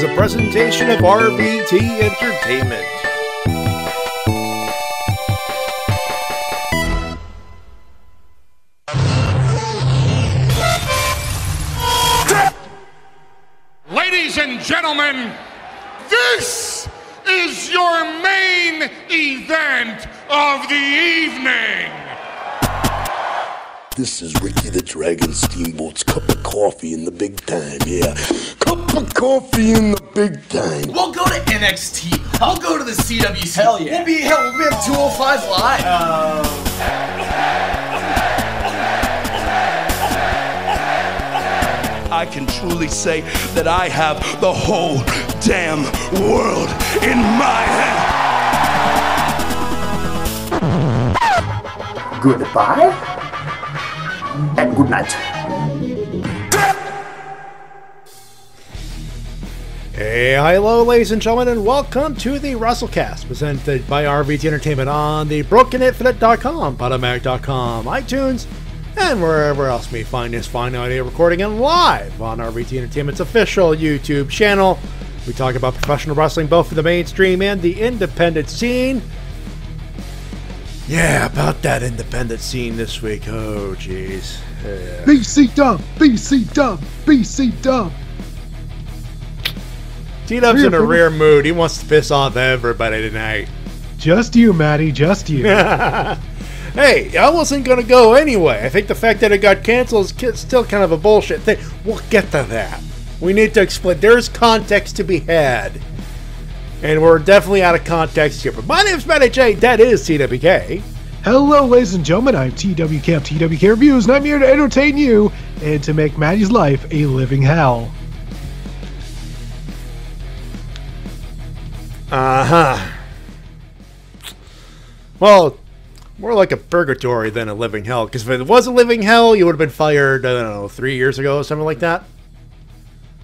a presentation of RVT Entertainment. Ladies and gentlemen, this is your main event of the evening. This is Ricky the Dragon Steamboat's cup of coffee in the big time, yeah. Cup of coffee in the big time. We'll go to NXT. We'll go to the CWC. Hell yeah. We'll be on 205 Live. I can truly say that I have the whole damn world in my hand. Goodbye and good night. Hey, hello, ladies and gentlemen, and welcome to the Wrestle-Cast, presented by RVT Entertainment on the BrokenInfinite.com, Podomatic.com, iTunes, and wherever else we find this fine audio recording and live on RVT Entertainment's official YouTube channel. We talk about professional wrestling, both for the mainstream and the independent scene. Yeah, about that independent scene this week. Oh, jeez. Yeah. BC Dub, BC Dub, BC Dub. T-Dub's in a rare mood. He wants to piss off everybody tonight. Just you, Matty, just you. Hey, I wasn't going to go anyway. I think the fact that it got canceled is still kind of a bullshit thing. We'll get to that. We need to explain. There's context to be had. And we're definitely out of context here. But my name's Matty Jay. That is TWK. Hello, ladies and gentlemen. I'm TWK of TWK Reviews, and I'm here to entertain you and to make Matty's life a living hell. Uh-huh. Well, more like a purgatory than a living hell. Because if it was a living hell, you would have been fired, I don't know, 3 years ago or something like that.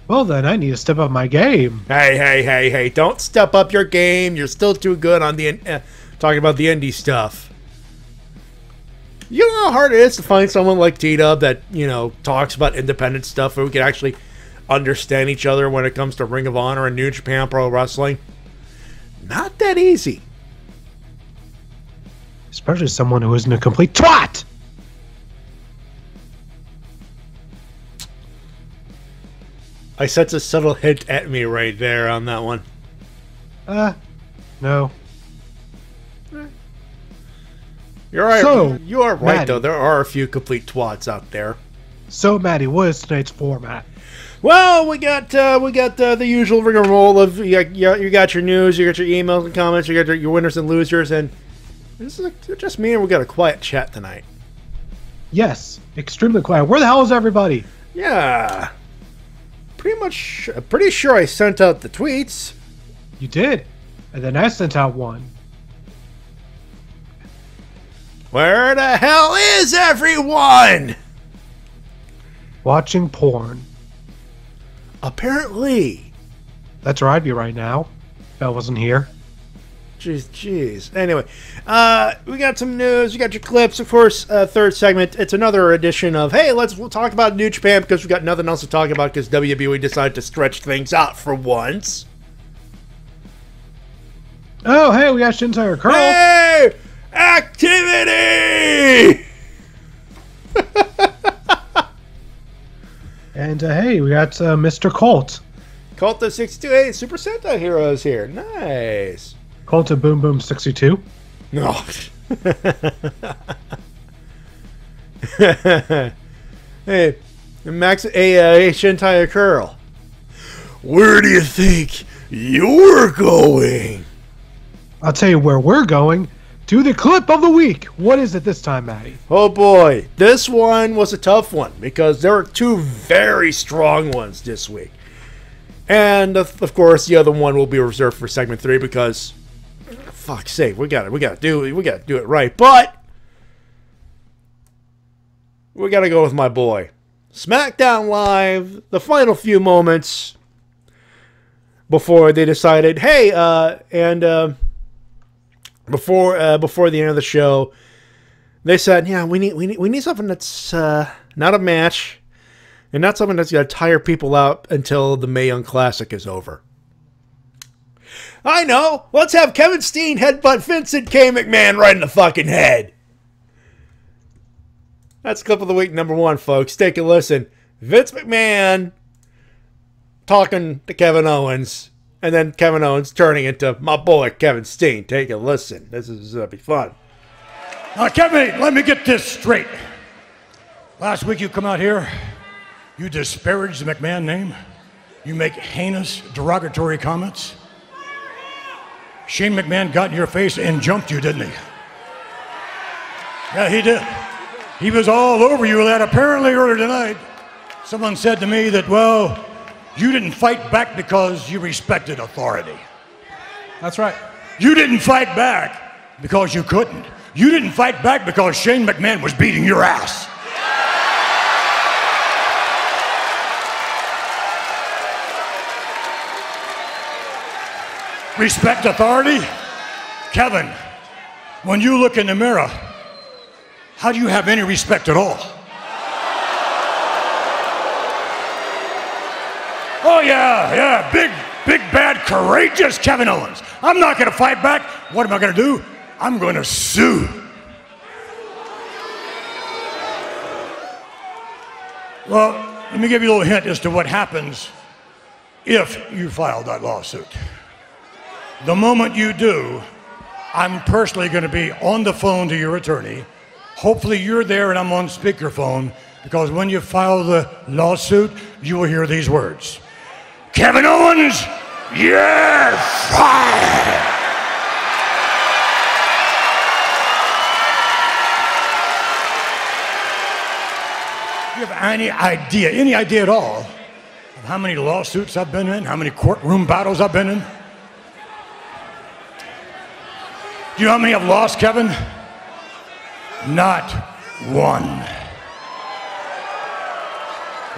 Well, then I need to step up my game. Hey. Don't step up your game. You're still too good on the talking about the indie stuff. You know how hard it is to find someone like T-Dub that, you know, talks about independent stuff where we can actually understand each other when it comes to Ring of Honor and New Japan Pro Wrestling? Not that easy. Especially someone who isn't a complete twat! I sense a subtle hint at me right there on that one. No. You're right. So, you are right, Matty, though. There are a few complete twats out there. So, Matty, what is tonight's format? Well, we got the usual rigmarole of you got your news, you got your emails and comments, you got your winners and losers, and this is just me and we got a quiet chat tonight. Yes, extremely quiet. Where the hell is everybody? Yeah. Pretty sure I sent out the tweets. You did. And then I sent out one. Where the hell is everyone? Watching porn. Apparently. That's where I'd be right now. If I wasn't here. Jeez. Anyway, we got some news. We got your clips, of course. Third segment. It's another edition of, hey, we'll talk about New Japan because we got nothing else to talk about because WWE decided to stretch things out for once. Oh, hey, we got Shintaro Curl. Hey, activity! And hey, we got Mr. Colt. Colt of 62. Hey, Super Sentai Heroes here. Nice. Colt of Boom Boom 62. No. Hey, Max, hey, Shintaro Curl. Where do you think you're going? I'll tell you where we're going. To the clip of the week. What is it this time, Matty? Oh boy, this one was a tough one because there were two very strong ones this week. And of course, the other one will be reserved for segment 3 because, fuck's sake, we gotta do it right. But we gotta go with my boy, SmackDown Live. The final few moments before they decided, hey, before the end of the show, they said, yeah, we need something that's not a match, and not something that's going to tire people out until the Mae Young Classic is over. I know. Let's have Kevin Steen headbutt Vincent K. McMahon right in the fucking head. That's clip of the week number 1, folks. Take a listen. Vince McMahon talking to Kevin Owens, and then Kevin Owens turning into my boy Kevin Steen. Take a listen. This is going to be fun. Now, Kevin, let me get this straight. Last week you come out here, you disparage the McMahon name, you make heinous, derogatory comments. Shane McMahon got in your face and jumped you, didn't he? Yeah, he did. He was all over you with that. Apparently earlier tonight, someone said to me that, well, you didn't fight back because you respected authority. That's right. You didn't fight back because you couldn't. You didn't fight back because Shane McMahon was beating your ass. Respect authority? Kevin, when you look in the mirror, how do you have any respect at all? Oh yeah, big, bad, courageous Kevin Owens. I'm not gonna fight back. What am I gonna do? I'm gonna sue. Well, let me give you a little hint as to what happens if you file that lawsuit. The moment you do, I'm personally going to be on the phone to your attorney. Hopefully you're there and I'm on speakerphone, because when you file the lawsuit, you will hear these words. Kevin Owens, you're fired! You have any idea at all, of how many lawsuits I've been in, how many courtroom battles I've been in? Do you know how many I've lost, Kevin? Not one.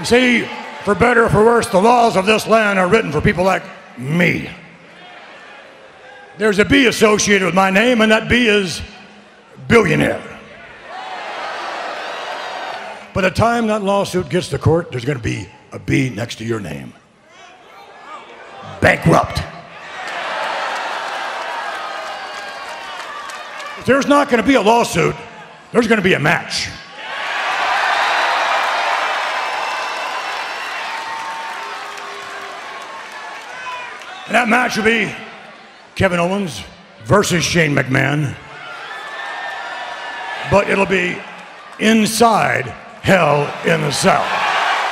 You see, for better or for worse, the laws of this land are written for people like me. There's a B associated with my name, and that B is billionaire. By the time that lawsuit gets to court, there's going to be a B next to your name. Bankrupt. If there's not going to be a lawsuit, there's going to be a match. And that match will be Kevin Owens versus Shane McMahon. But it'll be inside Hell in the Cell.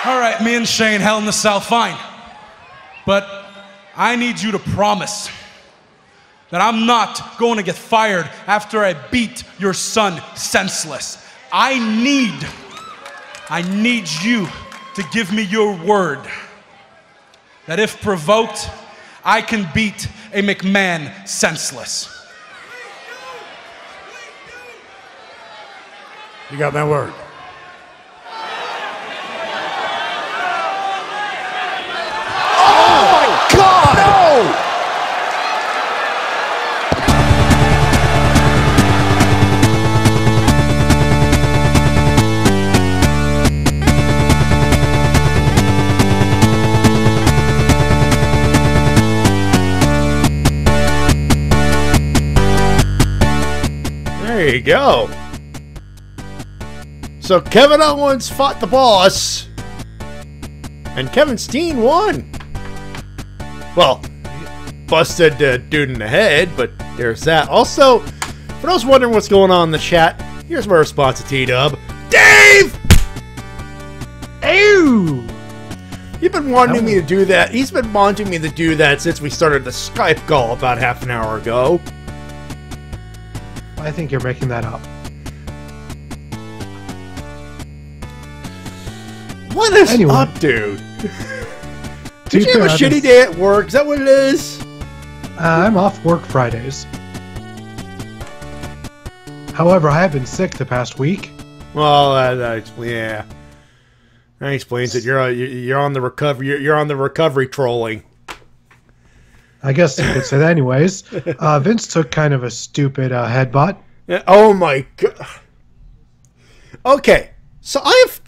All right, me and Shane, Hell in the Cell, fine. But I need you to promise that I'm not going to get fired after I beat your son senseless. I need you to give me your word that if provoked, I can beat a McMahon senseless. You got my word. Oh my God! No! There you go. So Kevin Owens fought the boss, and Kevin Steen won. Well, busted the dude in the head, but there's that. Also, for those wondering what's going on in the chat, here's my response to T-Dub. Dave! Ew! You've been wanting me to do that. He's been wanting me to do that since we started the Skype call about half an hour ago. I think you're making that up. What is up, dude? Did you have a shitty day at work? Is that what it is? I'm off work Fridays. However, I have been sick the past week. Well, yeah, that explains it. You're on the recovery. You're on the recovery trolling. I guess you could say that, anyways. Vince took kind of a stupid headbutt. Yeah, oh my god. Okay, so I've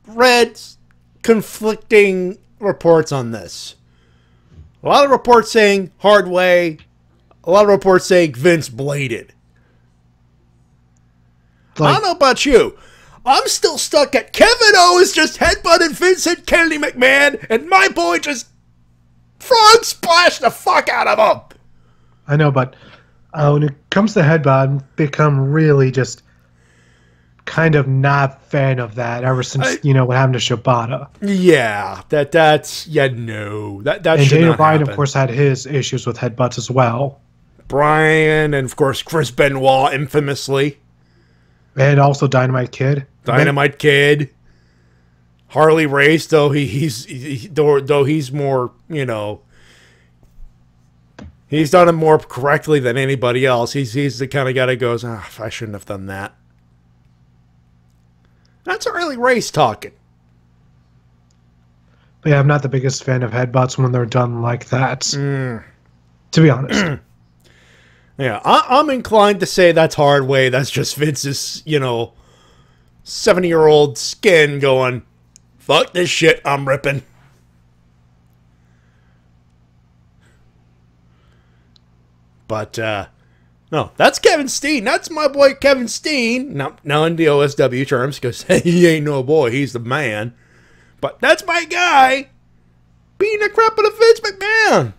read conflicting reports on this. A lot of reports saying hard way. A lot of reports saying Vince bladed. I don't know about you. I'm still stuck at Kevin Owens just headbutted Vincent Kennedy McMahon, and my boy just frog splashed the fuck out of him. I know, but when it comes to headbutt, I've become really just kind of not a fan of that ever since, what happened to Shibata. Yeah, that's no. That and should Daniel not Bryan, happen. of course, had his issues with headbutts as well. Bryan, and of course Chris Benoit, infamously. And also Dynamite Kid. Dynamite Kid. Harley Race, though he's more, he's done it more correctly than anybody else. He's the kind of guy that goes, I shouldn't have done that. That's Harley Race talking. But yeah, I'm not the biggest fan of headbutts when they're done like that. To be honest. Yeah, I'm inclined to say that's hard way. That's just Vince's, 70-year-old skin going, fuck this shit, I'm ripping. But, no, that's Kevin Steen. That's my boy Kevin Steen. Now in the OSW terms, because he ain't no boy, he's the man. But that's my guy beating the crap out of Vince McMahon.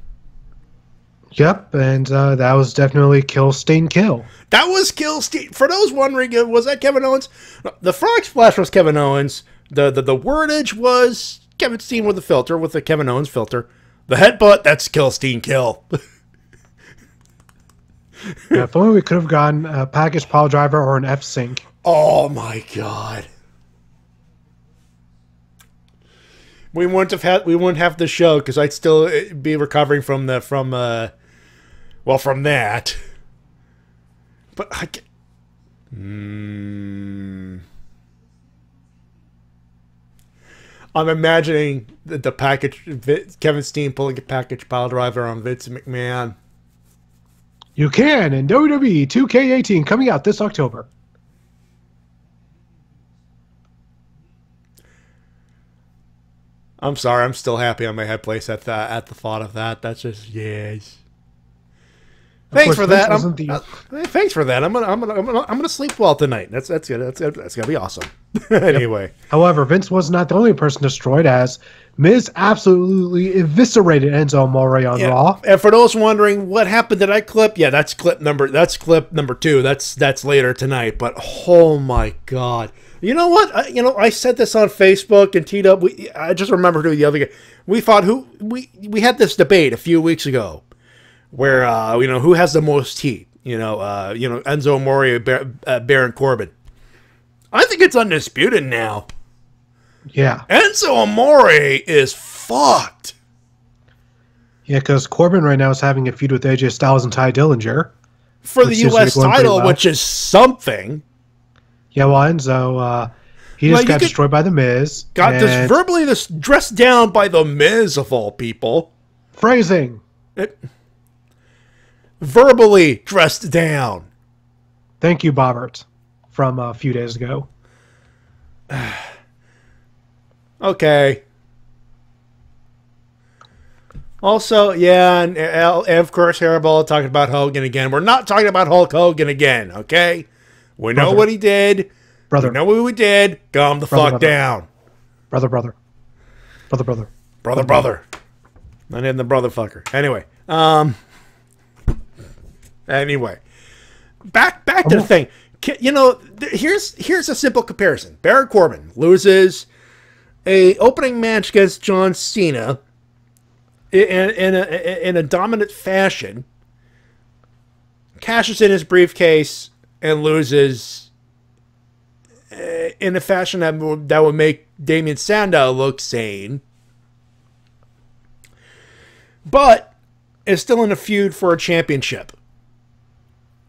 Yep, and that was definitely Kill Steen Kill. That was Kill Steen. For those wondering, was that Kevin Owens? No, the frog splash was Kevin Owens. The wordage was Kevin Steen with the filter, with the Kevin Owens filter. The headbutt, that's Kill Steen Kill. Yeah, if only we could have gotten a package pile driver or an F-Sync. Oh my god. We wouldn't have the show because I'd still be recovering from that. But I get, I'm imagining the package, Kevin Steen pulling a package pile driver on Vince McMahon. You can in WWE 2K18 coming out this October. I'm sorry, I'm still happy on my head place at the thought of that. That's just yes. Thanks for that. Thanks for that. I'm gonna sleep well tonight. That's good. That's gonna be awesome. Anyway. Yep. However, Vince was not the only person destroyed, as Miz absolutely eviscerated Enzo Amore on Raw. And for those wondering what happened to that clip, yeah, that's clip number 2. That's later tonight. But oh my god. You know what? I said this on Facebook and TW. I just remembered who the other guy. We had this debate a few weeks ago, where who has the most heat? Enzo Amore or Baron Corbin. I think it's undisputed now. Yeah, Enzo Amore is fucked. Yeah, because Corbin right now is having a feud with AJ Styles and Ty Dillinger for the U.S. title, which is something. Yeah, well, Enzo, he just got destroyed by The Miz. Got verbally dressed down by The Miz, of all people. Phrasing. Verbally dressed down. Thank you, Bobbert, from a few days ago. Okay. Also, yeah, and of course, Hairball talking about Hogan again. We're not talking about Hulk Hogan again, okay? We know what he did. Brother. We know what we did. Calm the fuck down. Brother. Not in the brother fucker. Anyway. Back to the thing. Here's a simple comparison. Baron Corbin loses a opening match against John Cena in a dominant fashion, cashes in his briefcase, and loses in a fashion that would make Damien Sandow look sane, but is still in a feud for a championship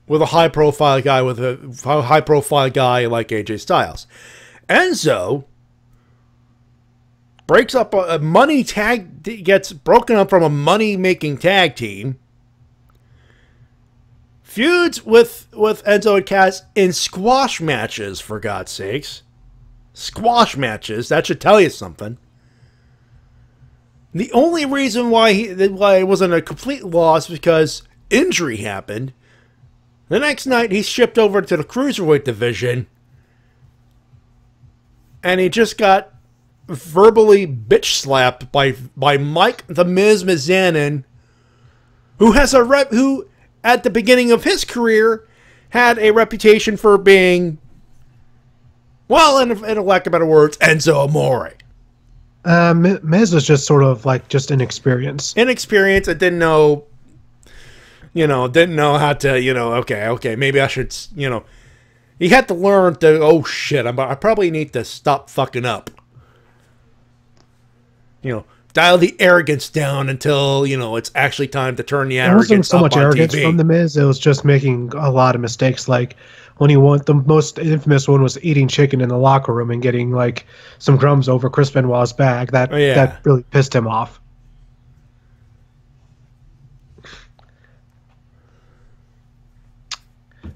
with a high-profile guy like AJ Styles. Enzo breaks up gets broken up from a money-making tag team, feuds with Enzo and Cass in squash matches, for God's sakes. Squash matches, that should tell you something. The only reason why it wasn't a complete loss because injury happened. The next night, he's shipped over to the Cruiserweight division, and he just got verbally bitch slapped by Mike the Miz Mizanin, who has who at the beginning of his career had a reputation for being, well, in a lack of better words, Enzo Amore. Miz was just sort of like just inexperienced. Inexperienced. I didn't know, didn't know how to, okay, maybe I should, he had to learn to, oh shit, I probably need to stop fucking up. Dial the arrogance down until, it's actually time to turn the arrogance up. It wasn't so much arrogance from the Miz, it was just making a lot of mistakes. Like when he won, the most infamous one was eating chicken in the locker room and getting like some crumbs over Chris Benoit's bag. That really pissed him off.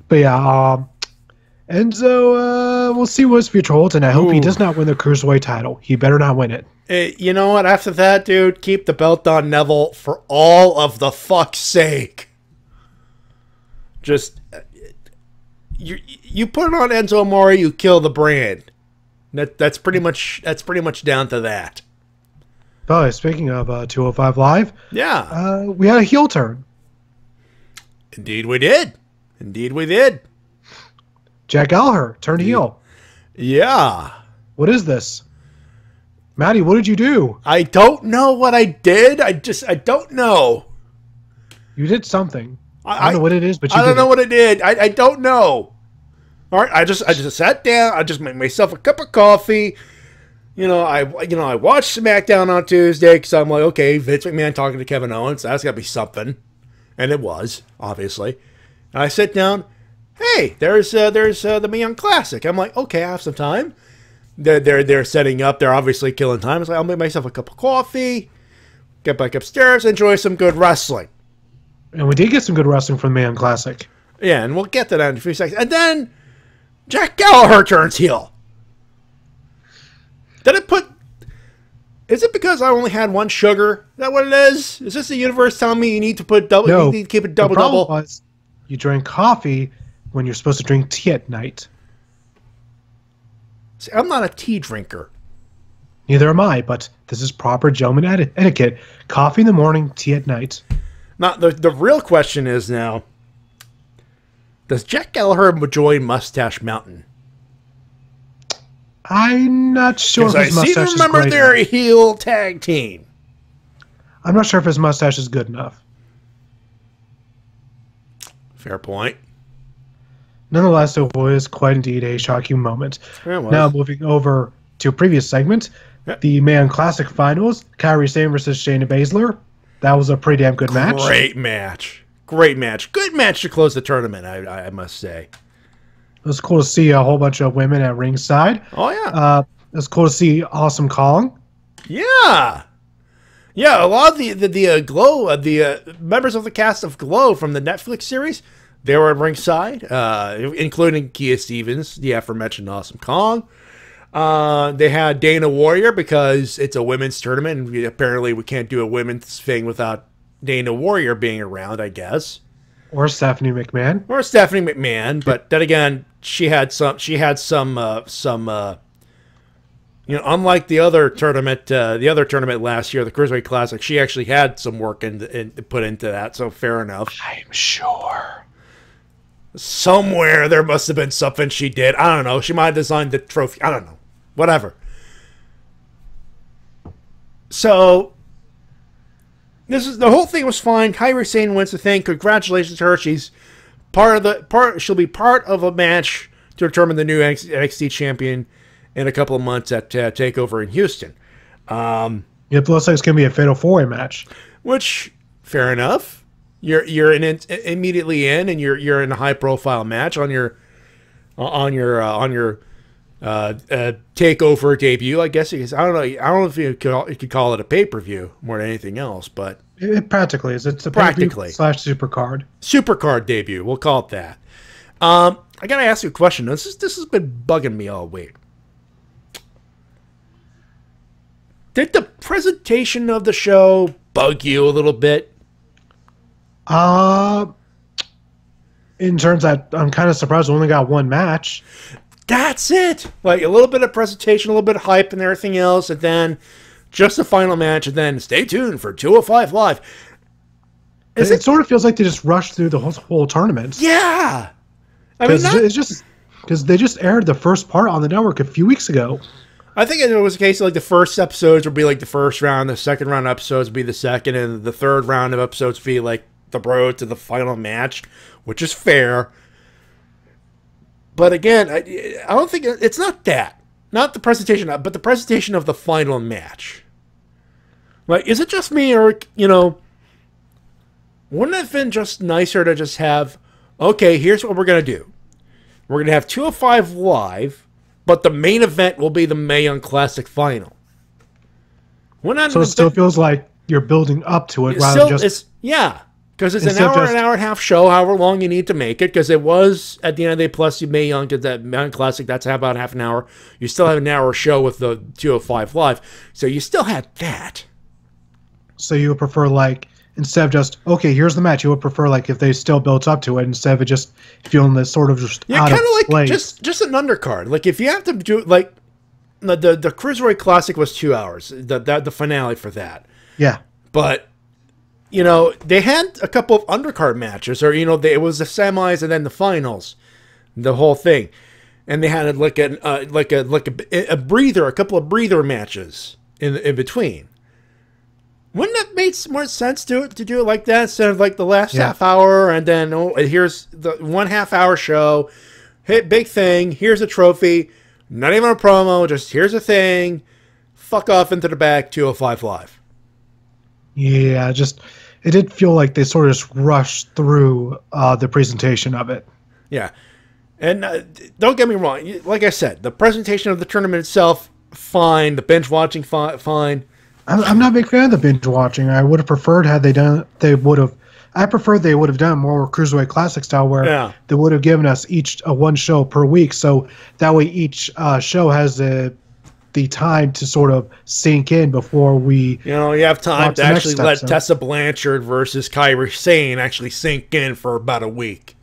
But yeah, Enzo, we'll see what his future holds, and I hope he does not win the Cruiserweight title. He better not win it. You know what? After that, dude, keep the belt on Neville for all of the fuck's sake. Just you put it on Enzo Amore, you kill the brand. That's pretty much down to that. Oh, speaking of 205 Live, yeah, we had a heel turn. Indeed, we did. Indeed, we did. Jack Gallagher turned heel. Yeah. What is this? Matty, what did you do? I don't know what I did. I don't know. You did something. I don't know what it is, but you I don't know what I did. I don't know. All right, I just sat down. I just made myself a cup of coffee. I watched SmackDown on Tuesday because I'm like, okay, Vince McMahon talking to Kevin Owens. That's got to be something, and it was obviously. And I sit down. Hey, there's the Mae Young Classic. I'm like, okay, I have some time. They're setting up. They're obviously killing time. It's like, I'll make myself a cup of coffee, get back upstairs, enjoy some good wrestling. And we did get some good wrestling from the Mae Young Classic. Yeah, and we'll get to that in a few seconds. And then Jack Gallagher turns heel. Is it because I only had one sugar? Is that what it is? Is this the universe telling me you need to put double? No, you need to keep it double. The problem was you drank coffee when you're supposed to drink tea at night. See, I'm not a tea drinker. Neither am I, but this is proper gentleman etiquette. Coffee in the morning, tea at night. Now, the real question is now, does Jack Gallagher join Mustache Mountain? I'm not sure if his mustache is great. I seem to remember they're a heel tag team. I'm not sure if his mustache is good enough. Fair point. Nonetheless, it was quite indeed a shocking moment. Now, moving over to a previous segment, the Mae Young Classic Finals, Kairi Sane versus Shayna Baszler. That was a pretty damn good match. Great match. Great match. Good match to close the tournament, I must say. It was cool to see a whole bunch of women at ringside. Oh, yeah. It was cool to see Awesome Kong. Yeah. Yeah, a lot of the Glow, the members of the cast of Glow from the Netflix series, they were at ringside, including Kia Stevens, the aforementioned Awesome Kong. They had Dana Warrior because it's a women's tournament, and apparently we can't do a women's thing without Dana Warrior being around, I guess. Or Stephanie McMahon. But then again, she had some unlike the other tournament last year, the Cruiserweight Classic, she actually had some work put into that, so fair enough. I'm sure. Somewhere there must have been something she did. I don't know. She might have designed the trophy. I don't know. Whatever. So the whole thing was fine. Kairi Sane wins the thing. Congratulations to her. She's she'll be part of a match to determine the new NXT champion in a couple of months at TakeOver in Houston. It looks like it's going to be a Fatal 4-Way match. Which, fair enough. You're immediately in, and you're in a high profile match on your TakeOver debut. I guess because I don't know if you could call it a pay-per-view more than anything else, but it practically is. It's a pay-per-view / supercard. Supercard debut. We'll call it that. I gotta ask you a question. This has been bugging me all week. Did the presentation of the show bug you a little bit? In terms that I'm kind of surprised we only got one match. That's it. Like a little bit of presentation, a little bit of hype and everything else, and then just the final match, and then stay tuned for 205 Live. It sort of feels like they just rushed through the whole tournament. Yeah. I mean, it's just because they just aired the first part on the network a few weeks ago. I think it was a case of like the first episodes would be like the first round, the second round episodes would be the second, and the third round of episodes would be like the road to the final match, which is fair. But again, I don't think it's not that. Not the presentation, but the presentation of the final match. Like, is it just me, or, you know, wouldn't it have been just nicer to just have, okay, here's what we're going to do. We're going to have 205 Live, but the main event will be the Mae Young Classic Final. So it still feels like you're building up to it rather than just... Yeah. Because it's an hour and a half show, however long you need to make it. Because it was, at the end of the day, plus you Mae Young, because that Mae Young Classic, that's about half an hour. You still have an hour show with the 205 Live. So you still had that. So you would prefer, like, instead of just, okay, here's the match, you would prefer, like, if they still built up to it, instead of it just feeling this sort of just out of like place. just an undercard. Like, if you have to do, like, the Cruiserweight Classic was 2 hours. The finale for that. Yeah. But... You know, they had a couple of undercard matches, or, you know, it was the semis and then the finals, the whole thing. And they had like a breather, a couple of breather matches in between. Wouldn't that make more sense to do it like that instead of like the last half hour and then, oh, here's the 1 half hour show, hit big thing, here's a trophy, not even a promo, just here's a thing, fuck off into the back, 205 Live. Yeah, it did feel like they sort of just rushed through the presentation of it. Yeah. And don't get me wrong. Like I said, the presentation of the tournament itself, fine. The binge watching, fine. I'm not a big fan of the binge watching. I would have preferred I preferred they would have done more Cruiserweight Classic style where they would have given us each one show per week. So that way each show has the time to sort of sink in before we... You know, you have time to actually let Tessa Blanchard versus Kairi Sane actually sink in for about a week.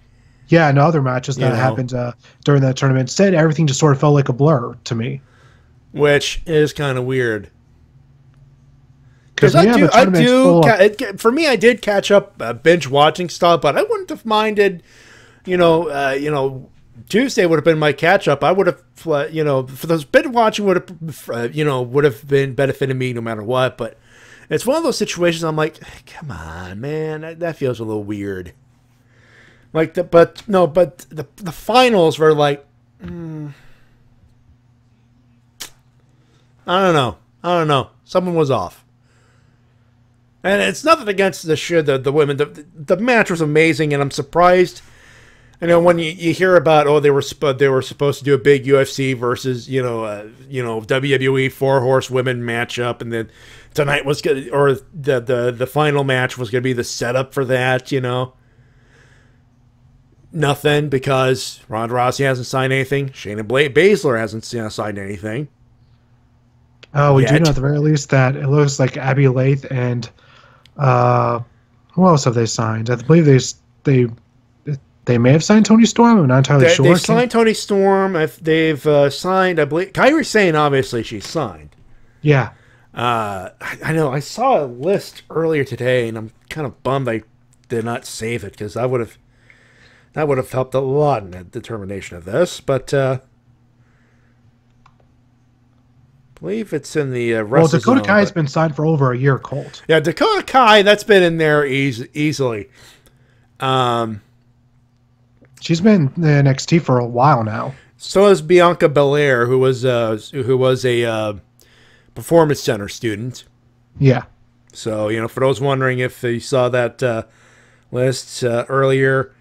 Yeah, and other matches that happened during that tournament. Instead, everything just sort of felt like a blur to me. Which is kind of weird. Because for me, I did catch up binge watching stuff, but I wouldn't have minded, Tuesday would have been my catch up. I would have, for those binge watching would have been benefiting me no matter what. But it's one of those situations I'm like, come on, man, that feels a little weird. Like but the finals were like, I don't know. Something was off. And it's nothing against the women. The match was amazing, and I'm surprised. You know, when you hear about they were supposed to do a big UFC versus WWE 4-horse women matchup, and then tonight was good, or the final match was going to be the setup for that. Nothing, because Ronda Rousey hasn't signed anything. Shayna Baszler hasn't signed anything. Oh, we do know at the very least that it looks like Abby Lathe and who else have they signed? I believe they may have signed Toni Storm. I'm not entirely sure. They've signed Toni Storm. They've signed, I believe, Kairi Sane. Obviously, she's signed. Yeah. I know. I saw a list earlier today, and I'm kind of bummed I did not save it, because that would have helped a lot in the determination of this. But I believe it's in the Dakota Kai has been signed for over a year, Colt. Yeah, Dakota Kai, that's been in there easily. She's been in NXT for a while now. So is Bianca Belair, who was a Performance Center student. Yeah. So, for those wondering if you saw that list earlier,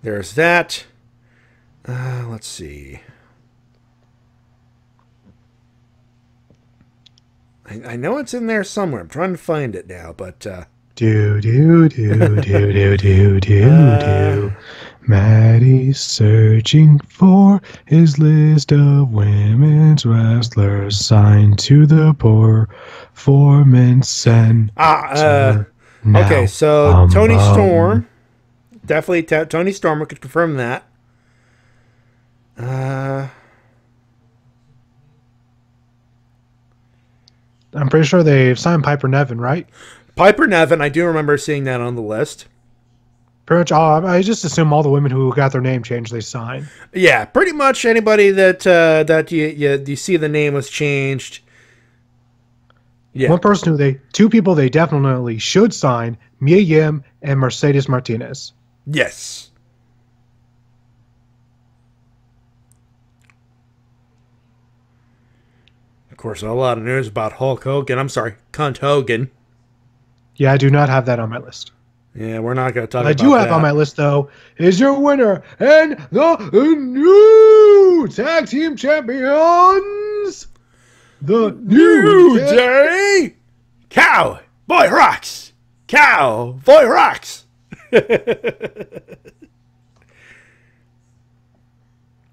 there's that. Let's see. I know it's in there somewhere. I'm trying to find it now, but Matty's searching for his list of women's wrestlers signed to the performance center. Okay, so Tony Storm. Definitely Tony Storm. We could confirm that. I'm pretty sure they've signed Piper Niven, right? Piper Niven, I do remember seeing that on the list. Pretty much all. I just assume all the women who got their name changed, they sign. Yeah, pretty much anybody that you see the name was changed. Yeah. Two people they definitely should sign: Mia Yim and Mercedes Martinez. Yes. Of course, a lot of news about Hulk Hogan. I'm sorry, Cunt Hogan. Yeah, I do not have that on my list. Yeah, we're not going to talk about that. I do have on my list, though, is your winner and the new tag team champions, the New Day Cowboy Rocks. Cowboy Rocks. That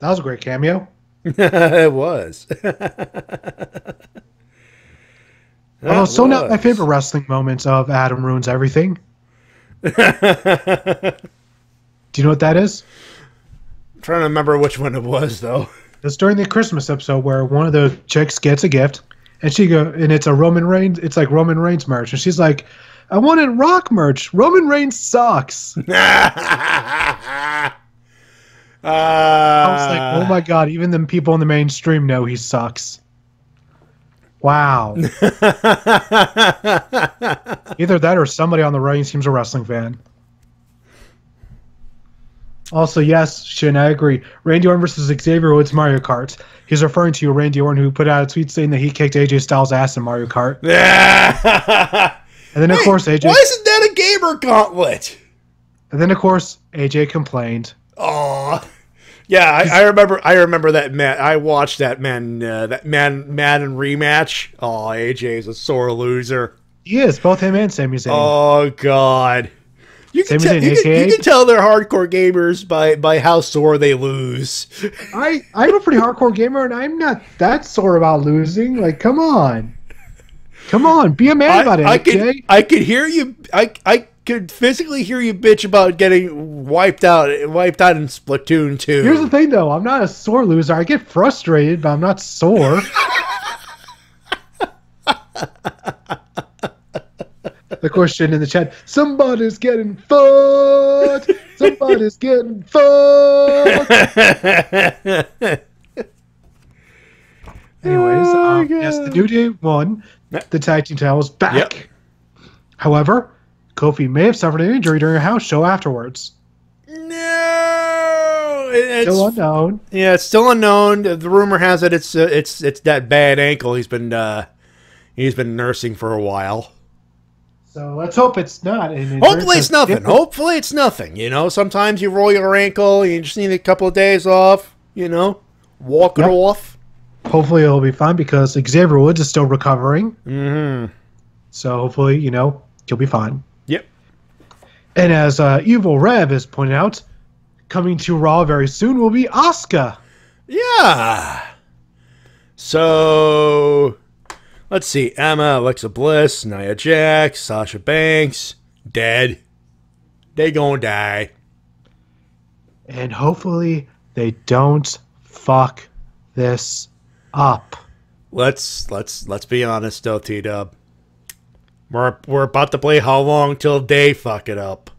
was a great cameo. It was. Although, not my favorite wrestling moments of Adam Ruins Everything. Do you know what that is? I'm trying to remember which one it was, though. It's during the Christmas episode where one of the chicks gets a gift, and it's a Roman Reigns. It's like Roman Reigns merch, and she's like, "I wanted Rock merch. Roman Reigns sucks." I was like, "Oh my god!" Even the people in the mainstream know he sucks. Wow. Either that or somebody on the Reigns team's a wrestling fan. Also, yes, Shin, I agree. Randy Orton versus Xavier Woods Mario Kart. He's referring to Randy Orton, who put out a tweet saying that he kicked AJ Styles' ass in Mario Kart. And then, of course, AJ... Why isn't that a gamer gauntlet? And then, of course, AJ complained. Aw. Yeah, I remember that man. I watched that Madden rematch. Oh, AJ is a sore loser. He is, both him and Sami Zayn. Oh God, you can Zayn, tell they're hardcore gamers by how sore they lose. I'm a pretty hardcore gamer, and I'm not that sore about losing. Like, come on, be a man about it. AJ. I could hear you. I could physically hear you bitch about getting wiped out in Splatoon 2. Here's the thing, though. I'm not a sore loser. I get frustrated, but I'm not sore. The question in the chat: somebody's getting fucked. Somebody's getting fucked. Anyways, yes, the New Day won. The tag team title is back. Yep. However, Kofi may have suffered an injury during a house show afterwards. No, it's still unknown. Yeah, it's still unknown. The rumor has it it's that bad ankle he's been nursing for a while. So let's hope it's not. Hopefully it's nothing. Hopefully it's nothing. You know, sometimes you roll your ankle, you just need a couple of days off. You know, walk it off. Hopefully it'll be fine because Xavier Woods is still recovering. Mm-hmm. So hopefully, he'll be fine. Yep. And as Evil Rev has pointed out, coming to Raw very soon will be Asuka. Yeah. So, let's see. Emma, Alexa Bliss, Nia Jax, Sasha Banks, dead. They gonna die. And hopefully they don't fuck this up. Let's be honest though, T-Dub. We're about to play how long till they fuck it up.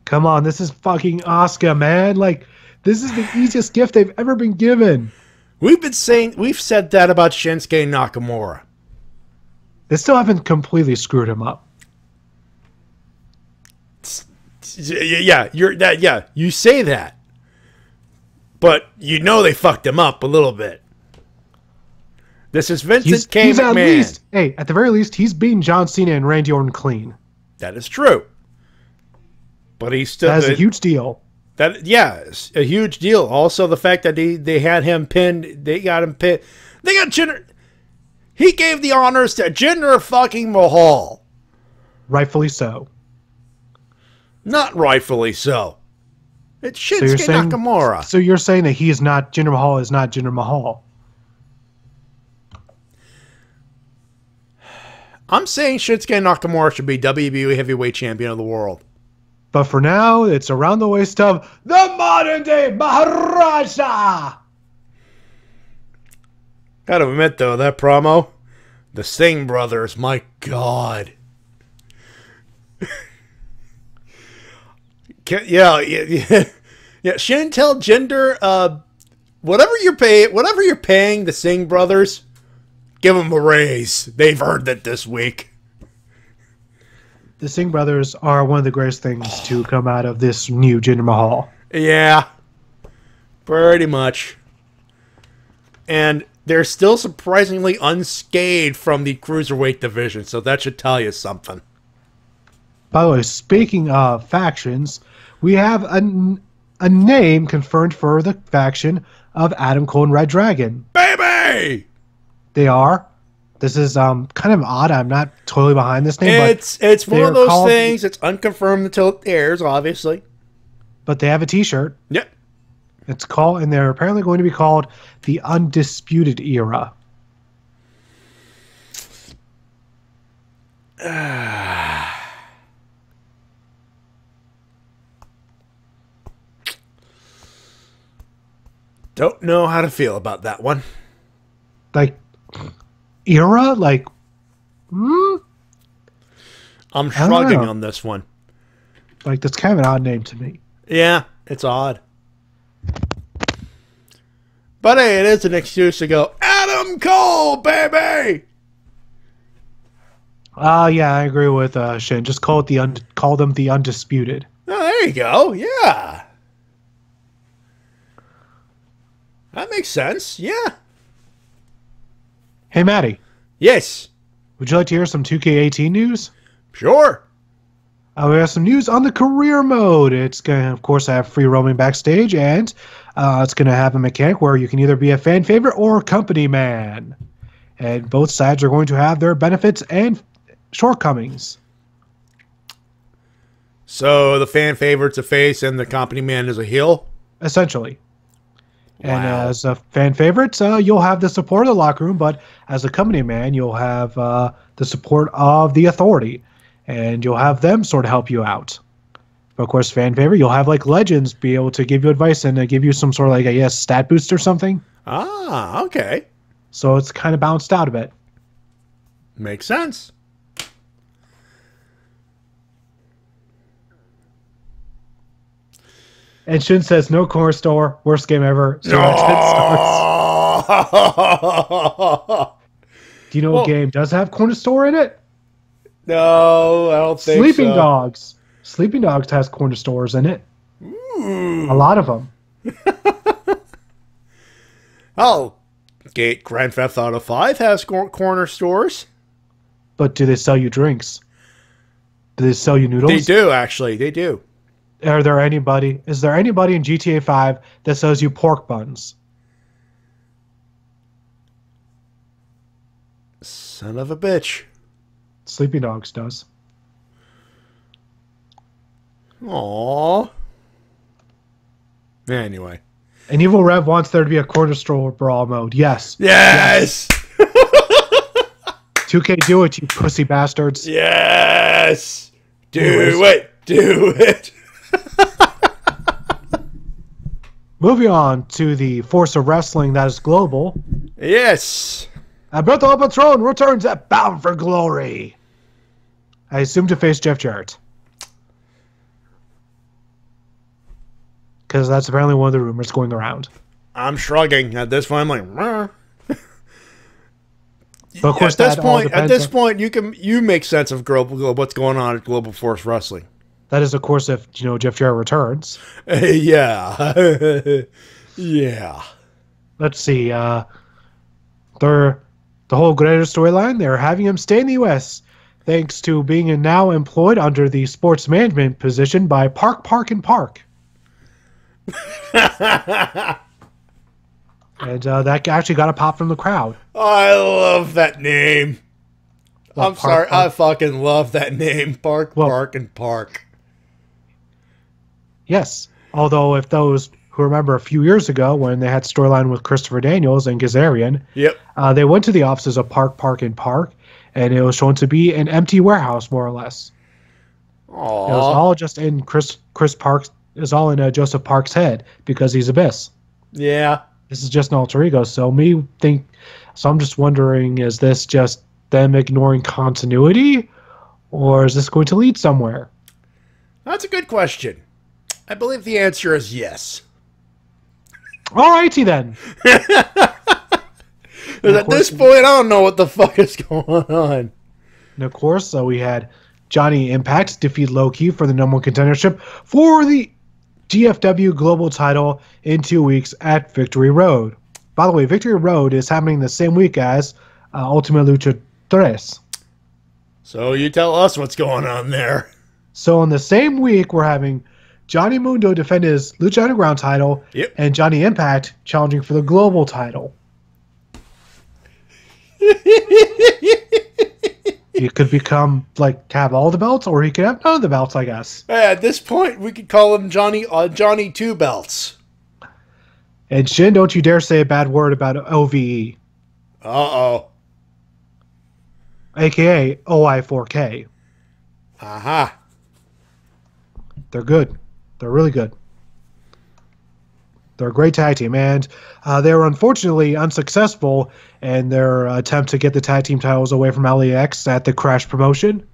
Come on, this is fucking Asuka, man. Like, this is the easiest gift they've ever been given. We've said that about Shinsuke Nakamura. They still haven't completely screwed him up. Yeah, you say that. But they fucked him up a little bit. This is Vincent K. McMahon. At the very least, he's beaten John Cena and Randy Orton clean. That is true. But he's still... That's a huge deal. It's a huge deal. Also, the fact that they had him pinned, they got him pinned. They got Jinder... He gave the honors to Jinder fucking Mahal. Rightfully so. Not rightfully so. It's Shinsuke Nakamura. So you're saying that he is not Jinder Mahal is not Jinder Mahal? I'm saying Shinsuke Nakamura should be WWE Heavyweight Champion of the world. But for now, it's around the waist of the modern day Maharaja. Gotta admit, though, that promo, the Singh brothers, my God. Yeah. Shouldn't tell Jinder, whatever you're paying the Singh brothers, give them a raise. They've earned it this week. The Singh brothers are one of the greatest things to come out of this new Jinder Mahal. Yeah, pretty much. And they're still surprisingly unscathed from the Cruiserweight division, so that should tell you something. By the way, speaking of factions, we have a name confirmed for the faction of Adam Cole and Red Dragon. Baby! They are. This is kind of odd. I'm not totally behind this name. It's one of those things. It's unconfirmed until it airs, obviously. But they have a T-shirt. Yep. It's called, and they're apparently going to be called the Undisputed Era. Don't know how to feel about that one. Like, era? Like, I'm shrugging on this one. Like, that's kind of an odd name to me. Yeah, it's odd. But hey, it is an excuse to go, Adam Cole, baby! Yeah, I agree with Shin. Just call them the Undisputed. Oh, there you go. Yeah. That makes sense. Yeah. Hey, Matty. Yes. Would you like to hear some 2K18 news? Sure. We have some news on the career mode. It's going to, of course, have free roaming backstage, and it's going to have a mechanic where you can either be a fan favorite or a company man. And both sides are going to have their benefits and shortcomings. So the fan favorite's a face and the company man is a heel? Essentially. Wow. And as a fan favorite, you'll have the support of the locker room, but as a company man, you'll have the support of the authority, and you'll have them sort of help you out. But of course, fan favorite, you'll have like legends be able to give you advice and give you some sort of like, I guess, stat boost or something. Ah, okay. So it's kind of bounced out a bit. Makes sense. And Shin says, no corner store, worst game ever. So do you know what game does have corner store in it? No, I don't think Sleeping so. Dogs. Sleeping Dogs has corner stores in it. Ooh. A lot of them. Oh, Grand Theft Auto 5 has corner stores. But do they sell you drinks? Do they sell you noodles? They do, actually. They do. Is there anybody in GTA 5 that sells you pork buns? Son of a bitch. Sleeping Dogs does. Aww. Anyway. And Evil Rev wants there to be a corner store brawl mode. Yes. Yes! 2K, do it, you pussy bastards. Yes! Do it! Moving on to the force of wrestling that is global. Yes! Alberto Patron returns at Bound for Glory. I assume to face Jeff Jarrett. Because that's apparently one of the rumors going around. I'm shrugging. At this point, I'm like, Meh. But of course, at this point, you make sense of what's going on at Global Force Wrestling. That is, of course, if Jeff Jarrett returns. Yeah, yeah. Let's see. The whole greater storyline. They're having him stay in the U.S. thanks to being now employed under the sports management position by Park and Park. And that actually got a pop from the crowd. I love that name. I'm sorry. I fucking love that name. Park and Park. Yes. Although, if those who remember a few years ago when they had storyline with Christopher Daniels and Gazarian, Yep. They went to the offices of Park, and it was shown to be an empty warehouse, more or less. Aww. It was all just in Chris Park's. It was all in Joseph Park's head because he's Abyss. Yeah. This is just an alter ego. So I'm just wondering: is this just them ignoring continuity, or is this going to lead somewhere? That's a good question. I believe the answer is yes. Alrighty then. At this point, I don't know what the fuck is going on. And of course, we had Johnny Impact defeat Low-Ki for the number one contendership for the GFW Global title in 2 weeks at Victory Road. By the way, Victory Road is happening the same week as Ultima Lucha 3. So you tell us what's going on there. So in the same week, we're having Johnny Mundo defend his Lucha Underground title, and Johnny Impact challenging for the Global title. He could become, have all the belts, or he could have none of the belts, I guess. At this point, we could call him Johnny Two Belts. And Shin, don't you dare say a bad word about OVE. Uh-oh. A.K.A. OI4K. Aha. They're good. They're really good. They're a great tag team, and they were unfortunately unsuccessful in their attempt to get the tag team titles away from LAX at the Crash promotion.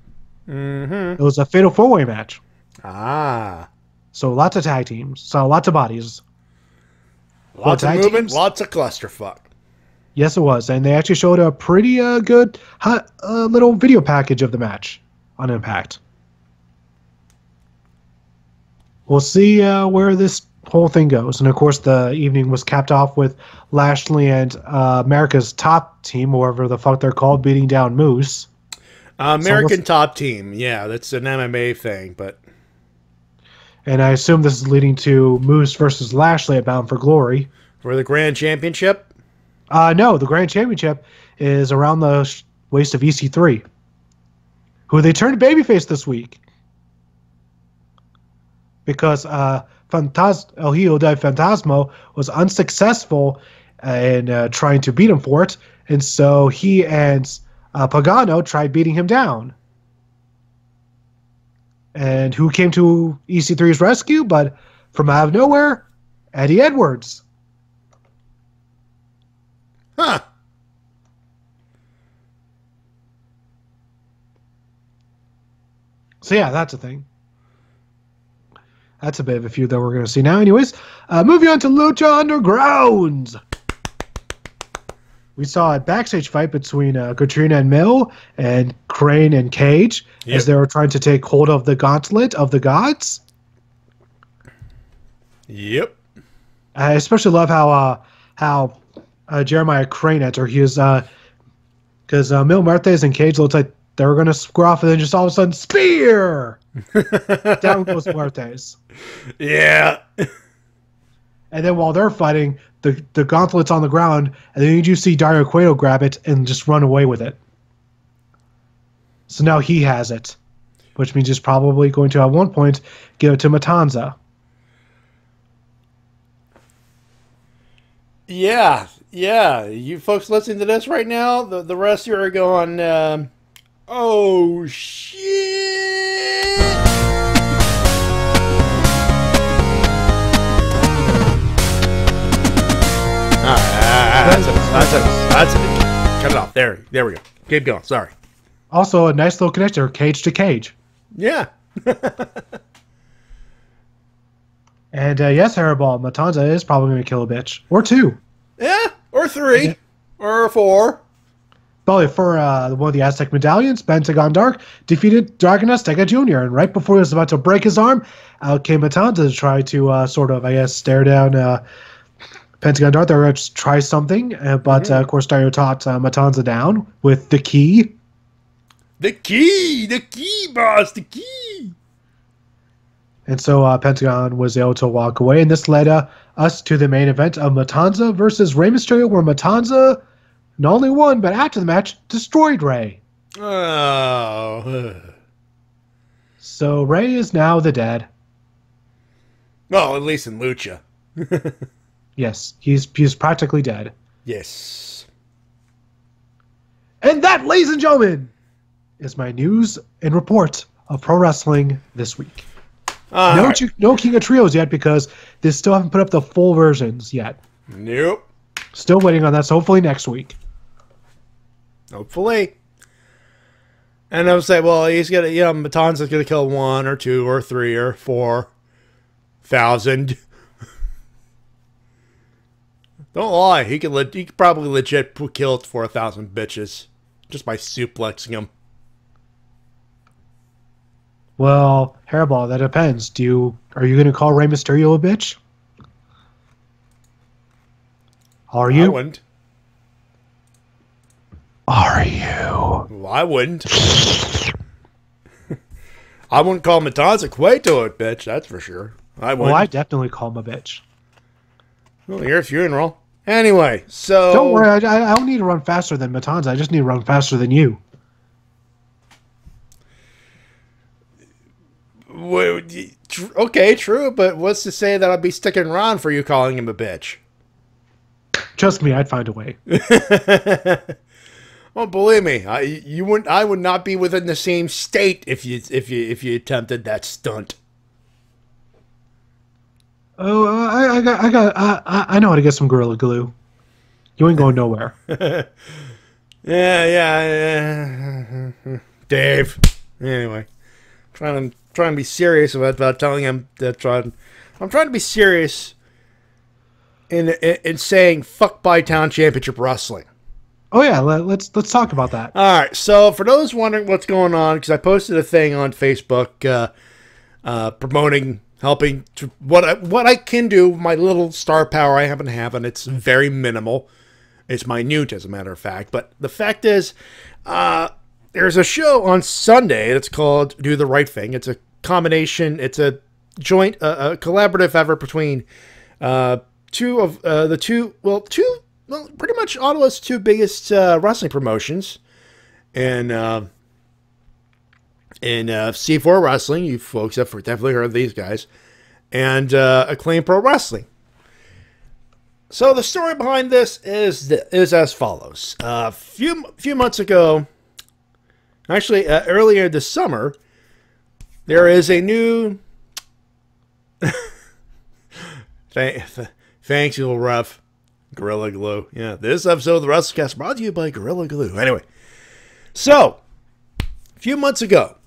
Mm-hmm. It was a fatal four-way match. Ah. So lots of tag teams. So lots of bodies. Lots of movement, lots of clusterfuck. Yes, it was. And they actually showed a pretty good little video package of the match on Impact. We'll see where this whole thing goes. And, of course, the evening was capped off with Lashley and America's Top Team, whoever the fuck they're called, beating down Moose. American Top Team. Yeah, that's an MMA thing, but... And I assume this is leading to Moose versus Lashley at Bound for Glory. For the Grand Championship? No, the Grand Championship is around the waist of EC3, who they turned babyface this week. Because El Hijo del Fantasma was unsuccessful in trying to beat him for it, and so he and Pagano tried beating him down. And who came to EC3's rescue? But from out of nowhere, Eddie Edwards. Huh. So yeah, that's a thing. That's a bit of a feud that we're going to see now. Anyways, moving on to Lucha Underground. We saw a backstage fight between Katrina and Mill and Crane and Cage as they were trying to take hold of the Gauntlet of the Gods. Yep. I especially love how Jeremiah Crane entered. He is because Mil Muertes and Cage looked like they were going to square off, and then just all of a sudden, spear! Down goes Muertes. Yeah. And then while they're fighting, the gauntlet's on the ground, and then you see Dario Cueto grab it and just run away with it. So now he has it, which means he's probably going to, at one point, give it to Matanza. Yeah. You folks listening to this right now, the rest of you are going, oh, shit! That's it. Cut it off. There we go. Keep going. Sorry. Also, a nice little connector, cage to cage. Yeah. And yes, Hairball, Matanza is probably going to kill a bitch. Or two. Yeah, or three. Or four. Probably for one of the Aztec medallions, Pentagon Dark defeated Dragon Azteca Jr. And right before he was about to break his arm, out came Matanza to try to, stare down Pentagon Dark. They were going to try something, but of course, Dario taught Matanza down with the key. The key, boss, the key. And so Pentagon was able to walk away, and this led us to the main event of Matanza versus Rey Mysterio, where Matanza not only won, but after the match, destroyed Rey. Oh. So Rey is now the dead. Well, at least in Lucha. Yes, he's practically dead. Yes. And that, ladies and gentlemen, is my news and report of pro wrestling this week. No King of Trios yet because they still haven't put up the full versions yet. Nope. Still waiting on that, so hopefully next week. Hopefully. And I was like, well, he's gonna, Matanza's gonna kill 1 or 2 or 3 or 4,000. Don't lie, he could probably legit kill 4,000 bitches just by suplexing them. Well, Hairball, that depends. Are you gonna call Rey Mysterio a bitch? Are you? I wouldn't. Are you? Well, I wouldn't. I wouldn't call Matanza Cueto a bitch, that's for sure. I wouldn't. Well, I definitely call him a bitch. Well, your funeral. Anyway, so... Don't worry, I don't need to run faster than Matanza. I just need to run faster than you. Okay, true, but what's to say that I'll be sticking around for you calling him a bitch? Trust me, I'd find a way. Well, believe me, I would not be within the same state if you attempted that stunt. Oh, I know how to get some Gorilla Glue. You ain't going nowhere. Yeah. Dave. Anyway, trying to be serious about telling him that I'm trying to be serious in saying fuck Bytown Championship Wrestling. Oh yeah, let's talk about that. All right. So for those wondering what's going on, because I posted a thing on Facebook promoting, helping to what I can do, my little star power I happen to have, and it's very minimal. It's minute, as a matter of fact. But the fact is, there's a show on Sunday that's called Do the Right Thing. It's a combination. It's a joint, a collaborative effort between pretty much Ottawa's 2 biggest wrestling promotions, and in C4 Wrestling, you folks have definitely heard of these guys, and Acclaim Pro Wrestling. So the story behind this is as follows. A few months ago, actually earlier this summer, there is a new... Thanks, you little rough. Gorilla Glue. Yeah, this episode of the Wrestle-Cast brought to you by Gorilla Glue. Anyway, so, a few months ago,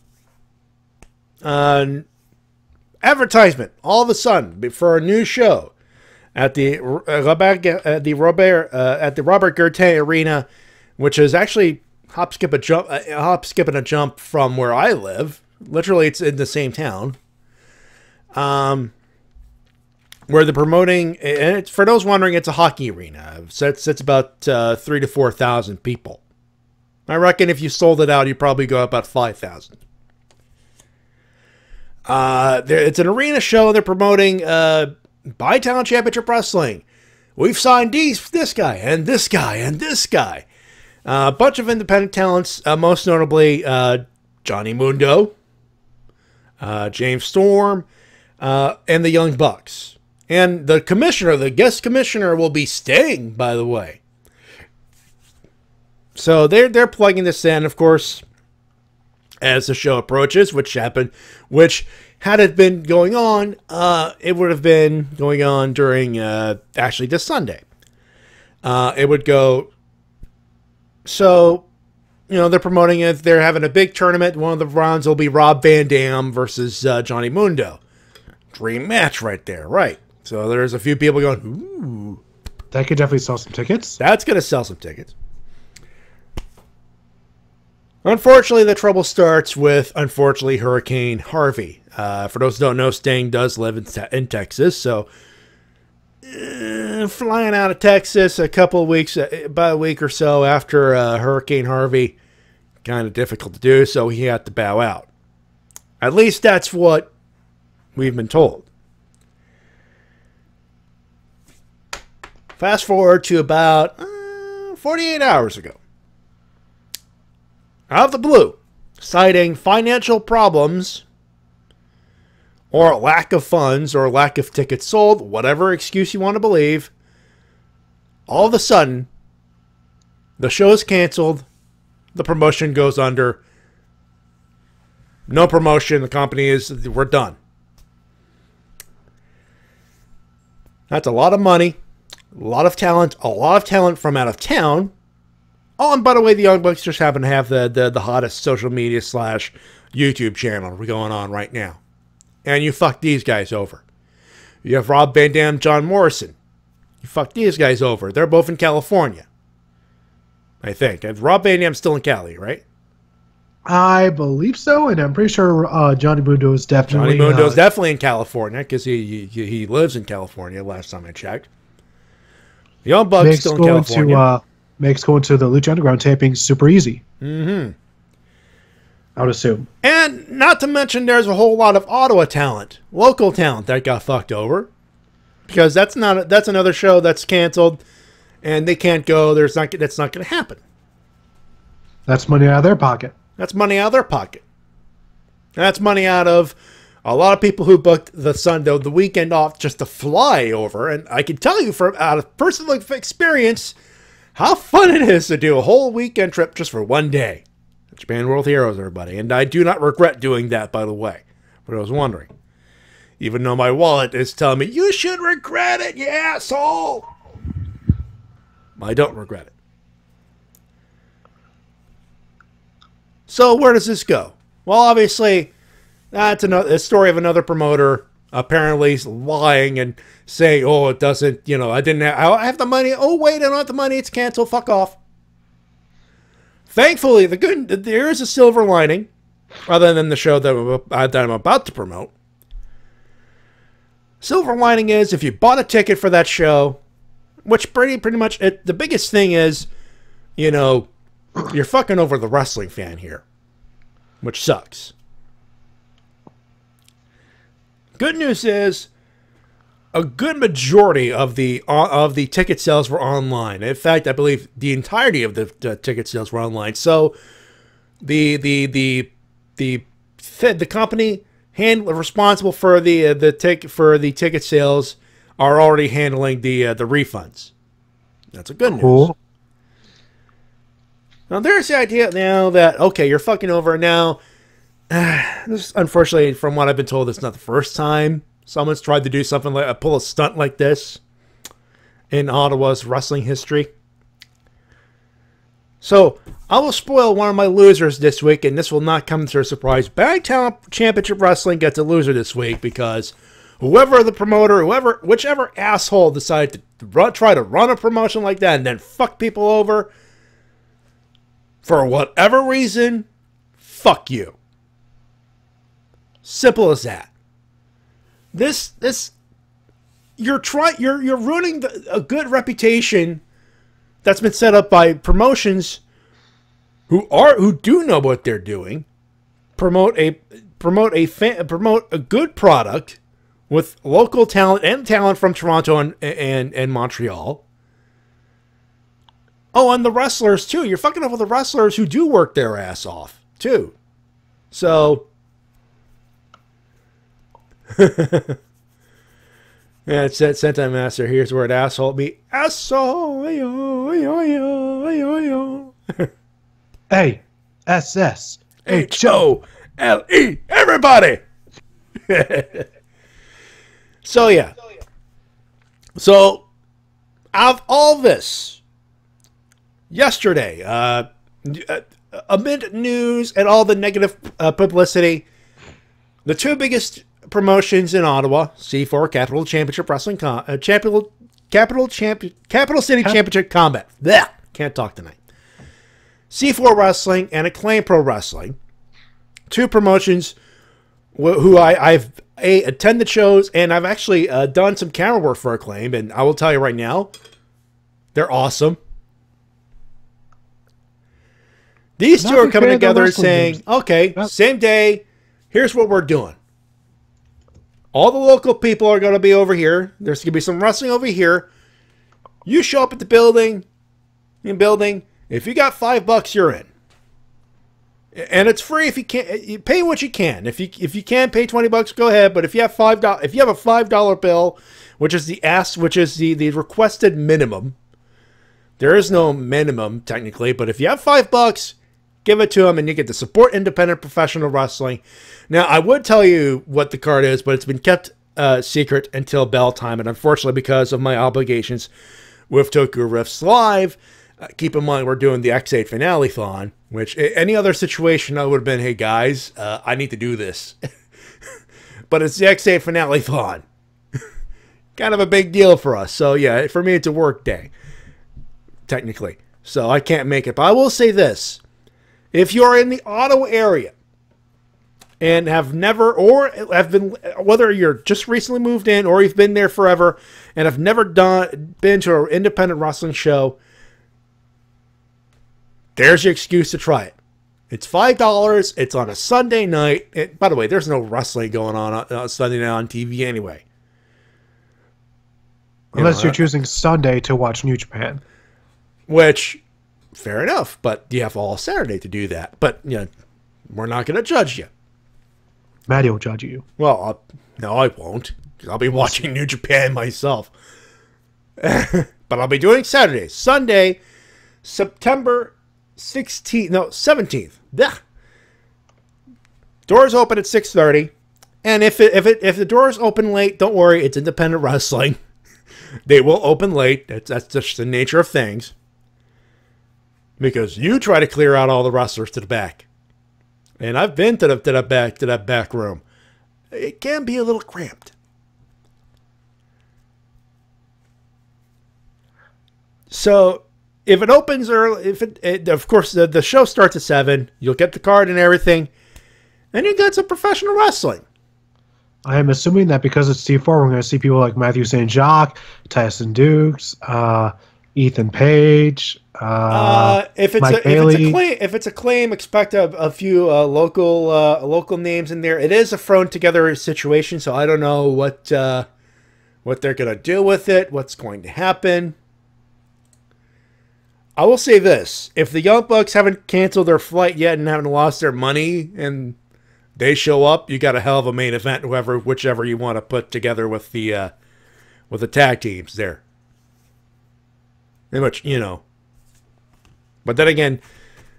advertisement, all of a sudden, for a new show at the Robert Gertain Arena, which is actually hop, skip, and a jump from where I live. Literally, it's in the same town. Where they're promoting, and it's, for those wondering, it's a hockey arena. It's about 3,000 to 4,000 people. I reckon if you sold it out, you'd probably go about 5,000. It's an arena show, and they're promoting Bytown Championship Wrestling. We've signed this guy, and this guy, and this guy. A bunch of independent talents, most notably Johnny Mundo, James Storm, and the Young Bucks. And the commissioner, the guest commissioner, will be Sting, by the way. So they're plugging this in, of course, as the show approaches, which had it been going on, it would have been going on during actually this Sunday. It would go. So, they're promoting it. They're having a big tournament. One of the rounds will be Rob Van Dam versus Johnny Mundo. Dream match right there, right? So there's a few people going, ooh. That could definitely sell some tickets. That's going to sell some tickets. Unfortunately, the trouble starts with, Hurricane Harvey. For those who don't know, Sting does live in Texas, so flying out of Texas about a week or so after Hurricane Harvey, kind of difficult to do, so he had to bow out. At least that's what we've been told. Fast forward to about 48 hours ago. Out of the blue, citing financial problems, or lack of funds, or lack of tickets sold, whatever excuse you want to believe, all of a sudden, the show is canceled, the promotion goes under, no promotion, the company is, we're done. That's a lot of money, a lot of talent from out of town. Oh, and by the way, the Young Bucks just happen to have the hottest social media / YouTube channel going on right now. And you fuck these guys over. You have Rob Van Dam, John Morrison. You fuck these guys over. They're both in California, I think. And Rob Van Dam's still in Cali, right? I believe so, and I'm pretty sure Johnny Mundo is definitely... Johnny Mundo's definitely in California, because he lives in California, last time I checked. The Young Bucks still in California. Makes going to the Lucha Underground taping super easy. Mm-hmm. I would assume. And not to mention there's a whole lot of Ottawa talent, local talent that got fucked over. Because that's another show that's canceled, and they can't go. That's not going to happen. That's money out of their pocket. That's money out of their pocket. And that's money out of a lot of people who booked the weekend off just to fly over. And I can tell you out of personal experience how fun it is to do a whole weekend trip just for one day. Japan World Heroes, everybody. And I do not regret doing that, by the way. But I was wondering. Even though my wallet is telling me, you should regret it, you asshole. I don't regret it. So where does this go? Well, obviously, that's a story of another promoter apparently lying and saying, oh, it doesn't, I have the money. Oh, wait, I don't have the money. It's canceled. Fuck off. Thankfully, there is a silver lining, other than the show that I'm about to promote. Silver lining is if you bought a ticket for that show, which pretty much, the biggest thing is, you're fucking over the wrestling fan here, which sucks. Good news is a good majority of the ticket sales were online. In fact, I believe the entirety of the ticket sales were online. So the company responsible for the ticket sales are already handling the refunds. That's a good news. Cool. Now, there's the idea now that, okay, you're fucking over now. This, unfortunately, from what I've been told, it's not the first time someone's tried to do something pull a stunt like this in Ottawa's wrestling history. So, I will spoil one of my losers this week, and this will not come to a surprise. Bag Talent Championship Wrestling gets a loser this week because whoever the promoter, whichever asshole decided to try to run a promotion like that and then fuck people over, for whatever reason, fuck you. Simple as that. You're ruining a good reputation that's been set up by promotions who do know what they're doing. Promote a good product with local talent and talent from Toronto and Montreal. Oh, and the wrestlers, too. You're fucking over the wrestlers who do work their ass off, too. So, yeah, it said Sentai Master. Here's the word asshole. Be asshole. ASSHOLE. Everybody. So, yeah. So, out of all this, yesterday, amid news and all the negative publicity, the two biggest promotions in Ottawa, C4 Capital Championship Wrestling, Capital City Championship Combat. Blech, can't talk tonight. C4 Wrestling and Acclaim Pro Wrestling, two promotions who I've attended shows, and I've actually done some camera work for Acclaim, and I will tell you right now, they're awesome. These two are coming together and saying, okay, same day, here's what we're doing. All the local people are going to be over here. There's going to be some wrestling over here. You show up at the building. If you got $5, you're in. And it's free if you can't. You pay what you can. If you can pay $20, go ahead. But if you have $5, if you have a $5 bill, which is the requested minimum, there is no minimum technically. But if you have $5, give it to them, and you get to support independent professional wrestling. Now, I would tell you what the card is, but it's been kept secret until bell time, and unfortunately, because of my obligations with Tokyo Riffs Live. Keep in mind, we're doing the X8 Finale-thon, which any other situation I would have been, hey guys, I need to do this. But it's the X8 Finale-thon. Kind of a big deal for us. So yeah, for me it's a work day, technically. So I can't make it. But I will say this. If you're in the Ottawa area and have never, or have been, whether you're just recently moved in or you've been there forever and have never been to an independent wrestling show, there's your excuse to try it. It's $5. It's on a Sunday night. By the way, there's no wrestling going on Sunday night on TV anyway. Unless you're choosing Sunday to watch New Japan. Which, fair enough. But you have all Saturday to do that. But, we're not going to judge you. Matty will judge you. Well, no, I won't. I'll be watching New Japan myself. But I'll be doing Saturdays. Sunday, September 16th, no, 17th. Ugh. Doors open at 6:30, and if the doors open late, don't worry, it's independent wrestling. They will open late. That's just the nature of things. Because you try to clear out all the wrestlers to the back, and I've been to that back room. It can be a little cramped. So. If it opens early, of course, the show starts at 7. You'll get the card and everything. And you got some professional wrestling. I am assuming that because it's T4, we're going to see people like Matthew St. Jacques, Tyson Dukes, Ethan Page, Mike Bailey. If it's a claim, expect a few local names in there. It is a thrown together situation, so I don't know what they're going to do with it, what's going to happen. I will say this. If the Young Bucks haven't canceled their flight yet and haven't lost their money and they show up, you got a hell of a main event, whichever you want to put together with the tag teams there. Pretty much, But then again,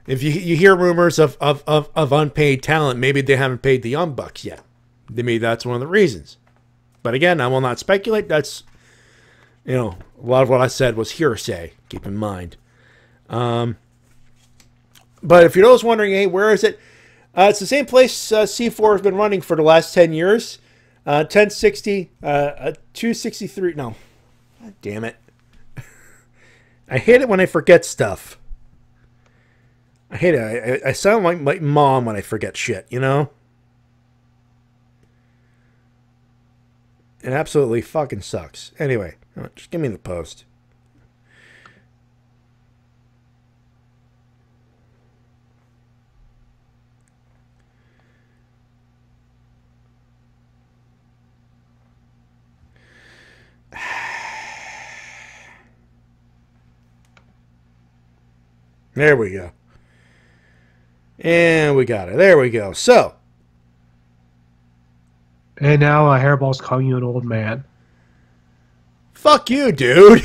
if you hear rumors of unpaid talent, maybe they haven't paid the Young Bucks yet. Maybe that's one of the reasons. But again, I will not speculate. That's, a lot of what I said was hearsay. Keep in mind. But if you're always wondering, hey, where is it? It's the same place C4 has been running for the last 10 years. 1060, 263. No. God damn it. I hate it when I forget stuff. I hate it. I sound like my mom when I forget shit, It absolutely fucking sucks. Anyway, just give me the post. There we go. And we got it. There we go. So. And now a hairball's calling you an old man. Fuck you, dude.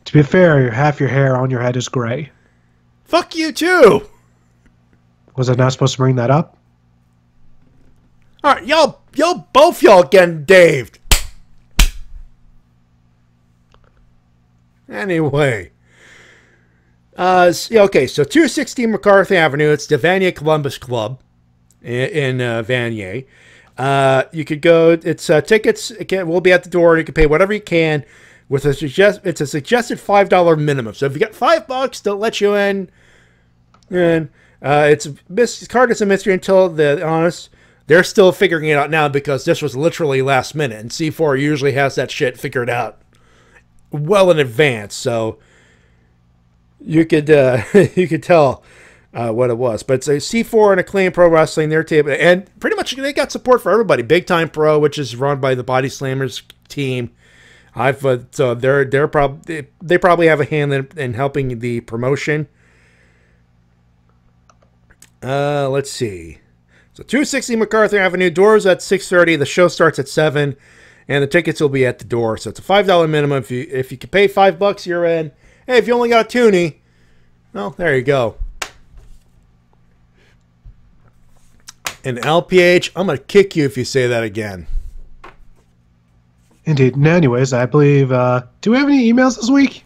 To be fair, half your hair on your head is gray. Fuck you, too. Was I not supposed to bring that up? All right, both y'all getting daved. Anyway. Okay, so 216 MacArthur Avenue. It's the Vanier Columbus Club in Vanier. You could go. It's tickets. Again, will be at the door. You can pay whatever you can. It's a suggested $5 minimum. So if you got $5, they'll let you in. And card is a mystery until they're still figuring it out now because this was literally last minute, and C4 usually has that shit figured out well in advance. So. You could tell what it was, but it's a C4 and Acclaim Pro Wrestling. Their table, and pretty much they got support for everybody. Big Time Pro, which is run by the Body Slammers team. So they probably have a hand in helping the promotion. Let's see. So 260 MacArthur Avenue, doors at 6:30. The show starts at 7, and the tickets will be at the door. So it's a $5 minimum. If you can pay $5, you're in. Hey, if you only got a toonie, well, there you go. And LPH, I'm going to kick you if you say that again. Indeed. Anyways, I believe, do we have any emails this week?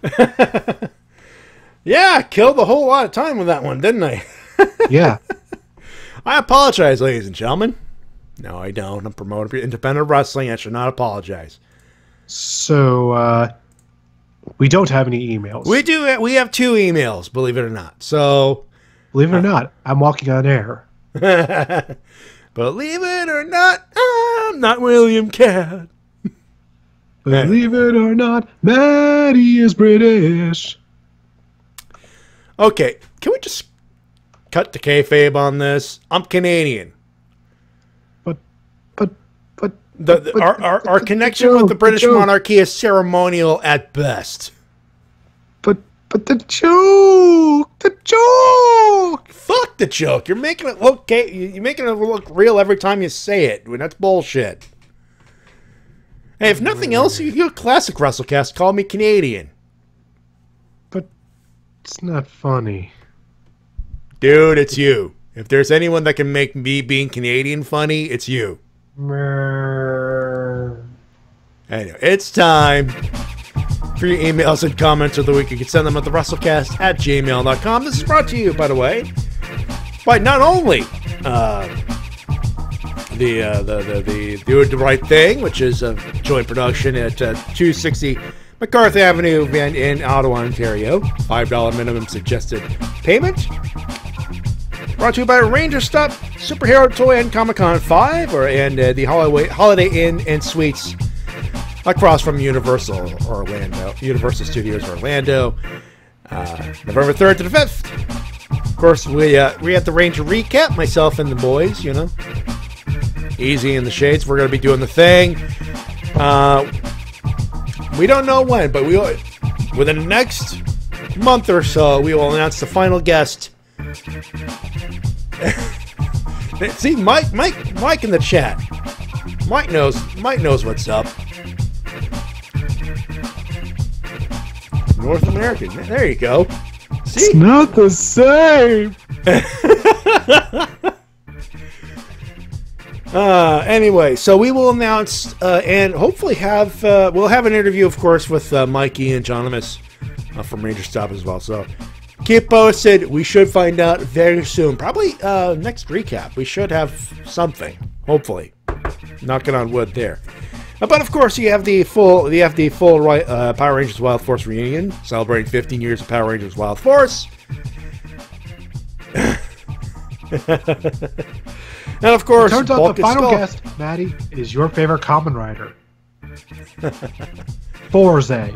Yeah, I killed a whole lot of time with that one, didn't I? Yeah. I apologize, ladies and gentlemen. No, I don't. I'm promoting independent wrestling. I should not apologize. So, we don't have any emails. We do. We have 2 emails, believe it or not. So, believe it or not, I'm walking on air. Believe it or not, I'm not William Cat. Believe it or not, Matty is British. Okay, can we just cut the kayfabe on this? I'm Canadian. But our connection with the British monarchy is ceremonial at best. But the joke! Fuck the joke! You're making it look you're making it look real every time you say it. That's bullshit. Hey, if nothing else, you're a classic Wrestle-Cast. Call me Canadian. But it's not funny. Dude, it's you. If there's anyone that can make me being Canadian funny, it's you. Anyway, it's time for your emails and comments of the week. You can send them at the Wrestle-Cast@gmail.com. This is brought to you, by the way, by not only the Do the Right Thing, which is a joint production at 260 MacArthur Avenue in Ottawa, Ontario. $5 minimum suggested payment. Brought to you by Ranger Stop, Superhero Toy and Comic-Con 5, and the Holiday Inn and Suites across from Universal Studios Orlando. November 3rd to the 5th. Of course, we had the Ranger recap, myself and the boys, you know. Easy in the shades. We're going to be doing the thing. We don't know when, but within the next month or so, we will announce the final guest. See, Mike in the chat. Mike knows what's up. North American. There you go. See? It's not the same. Anyway, so we will announce and hopefully have we'll have an interview, of course, with Mikey and Jonamus from Ranger Stop as well. So keep posted. We should find out very soon. Probably next recap. We should have something. Hopefully, knocking on wood there. But of course, you have the full Power Rangers Wild Force reunion, celebrating 15 years of Power Rangers Wild Force. And of course, it turns out the final guest, Matty, is your favorite Kamen Rider. Forze.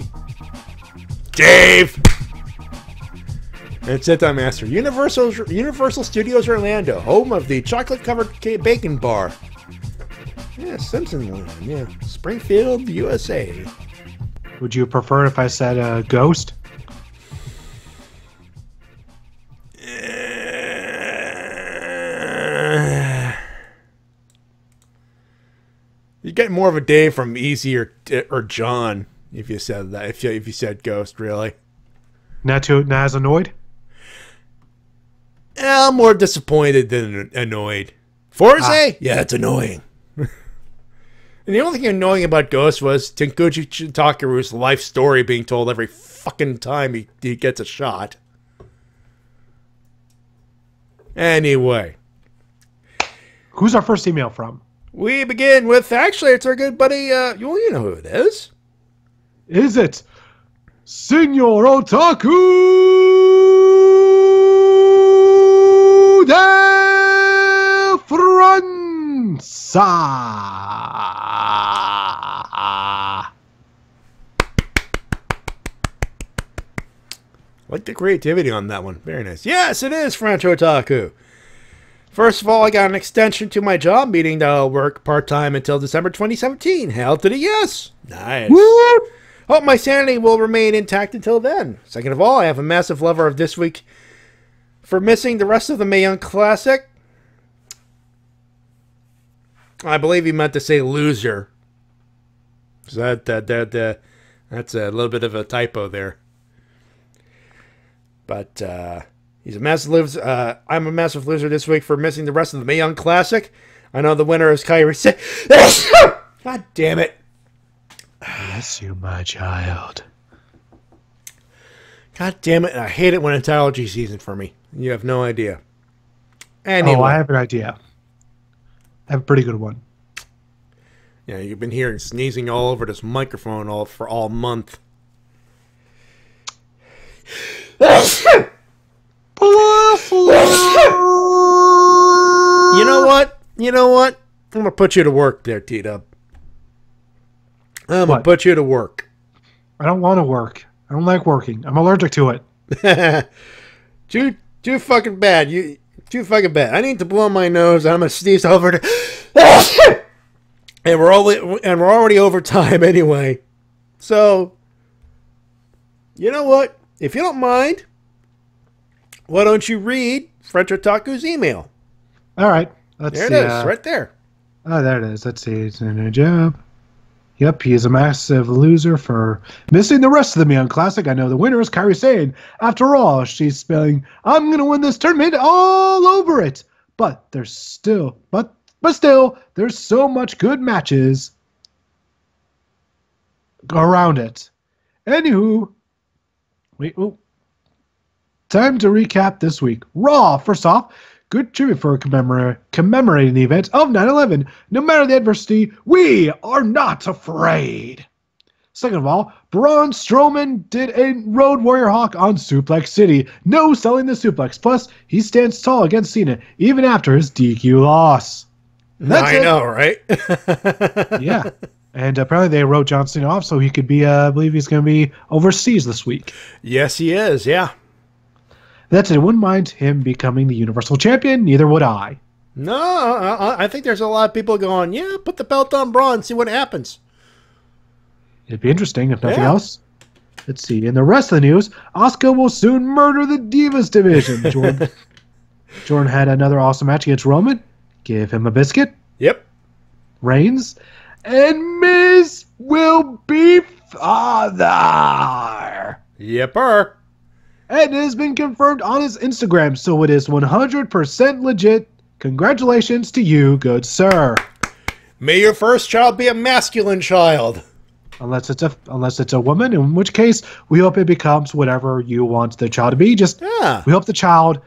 Dave! And Sentai Master. Universal Studios Orlando, home of the chocolate-covered bacon bar. Yeah, Simpson Land. Yeah, Springfield, USA. Would you prefer if I said Ghost? You get more of a Dave from Easy or John if you said that. If you said Ghost, really. Not as annoyed? I'm more disappointed than annoyed. Forze? Yeah, it's annoying. And the only thing annoying about Ghost was Tenkuchi Takaru's life story being told every fucking time he gets a shot. Anyway. Who's our first email from? We begin with, actually, it's our good buddy, you know who it is. Is it Senor Otaku de França? I like the creativity on that one. Very nice. Yes, it is French Otaku. First of all, I got an extension to my job, meaning that I'll work part-time until December 2017. Hell to the yes. Nice. Woo! Hope my sanity will remain intact until then. Second of all, I have a massive lover of this week for missing the rest of the Mae Young Classic. I believe he meant to say loser. So that's a little bit of a typo there. But he's a massive loser. I'm a massive loser this week for missing the rest of the Mae Young Classic. I know the winner is Kyrie. God damn it. Bless you, my child. God damn it. I hate it when it's allergy season for me. You have no idea. Anyway. Oh, I have an idea. I have a pretty good one. Yeah, you've been hearing sneezing all over this microphone for all month. You know what? You know what? I'm going to put you to work there, T-Dub. I'm going to put you to work. I don't want to work. I don't like working. I'm allergic to it. Too fucking bad. Too fucking bad. I need to blow my nose. I'm going to sneeze over to... and we're already over time anyway. So, you know what? If you don't mind, why don't you read French Otaku's email? All right. Let's see. There it is, right there. Oh, there it is. Let's see. It's in a job. Yep, he is a massive loser for missing the rest of the Mae Young Classic. I know the winner is Kairi Sane. After all, she's spelling, I'm going to win this tournament all over it. But there's still, but still, there's so much good matches around it. Anywho, time to recap this week. Raw, first off, good tribute for commemorating the event of 9/11. No matter the adversity, we are not afraid. Second of all, Braun Strowman did a Road Warrior Hawk on Suplex City. No selling the suplex. Plus, he stands tall against Cena, even after his DQ loss. I know, right? Yeah. And apparently they wrote John Cena off so he could be, I believe he's going to be overseas this week. Yes, he is, yeah. That's it. I wouldn't mind him becoming the Universal Champion. Neither would I. No, I think there's a lot of people going, yeah, put the belt on Braun, see what happens. It'd be interesting, if nothing else. Let's see. In the rest of the news, Asuka will soon murder the Divas division. Jordan had another awesome match against Roman. Give him a biscuit. Yep. Reigns. And Miz will be father. Yepper. And it has been confirmed on his Instagram, so it is 100% legit. Congratulations to you, good sir. May your first child be a masculine child. Unless it's a woman, in which case we hope it becomes whatever you want the child to be. We hope the child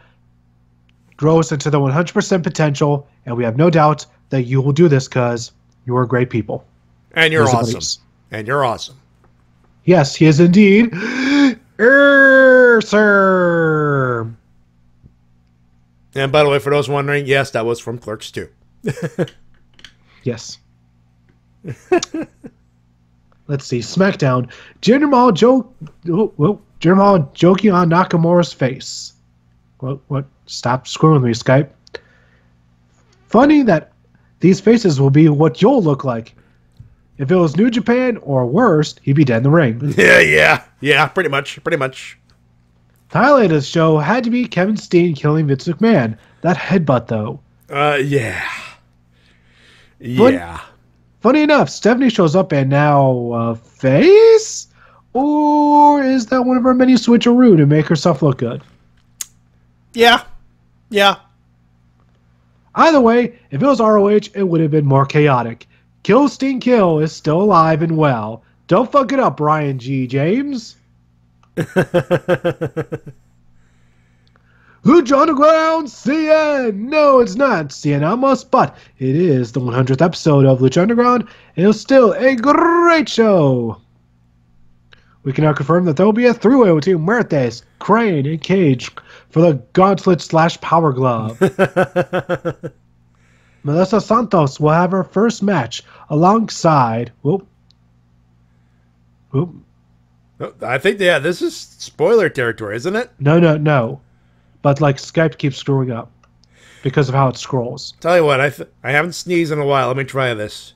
grows into the 100% potential, and we have no doubt that you will do this because you are great people. And you're awesome. And you're awesome. Yes, he is indeed. Sir. And by the way, for those wondering, yes, that was from Clerks 2. Yes. Let's see. SmackDown. Jinder Mahal joking on Nakamura's face. What? Stop screwing with me, Skype. Funny that these faces will be what you'll look like. If it was New Japan or worse, he'd be dead in the ring. Yeah, pretty much. The highlight of the show had to be Kevin Steen killing Vince McMahon. That headbutt, though. Yeah. Funny enough, Stephanie shows up and now face? Or is that one of her many switcheroo to make herself look good? Yeah. Either way, if it was ROH, it would have been more chaotic. Kill Steen Kill is still alive and well. Don't fuck it up, Brian G. James. Lucha Underground CN. No, it's not CN Almost, but it is the 100th episode of Lucha Underground, and it's still a great show. We can now confirm that there will be a three-way between Muertes, Crane, and Cage for the Gauntlet/Power Glove. Melissa Santos will have her first match alongside... I think, this is spoiler territory, isn't it? No. But, Skype keeps screwing up because of how it scrolls. Tell you what, I haven't sneezed in a while. Let me try this.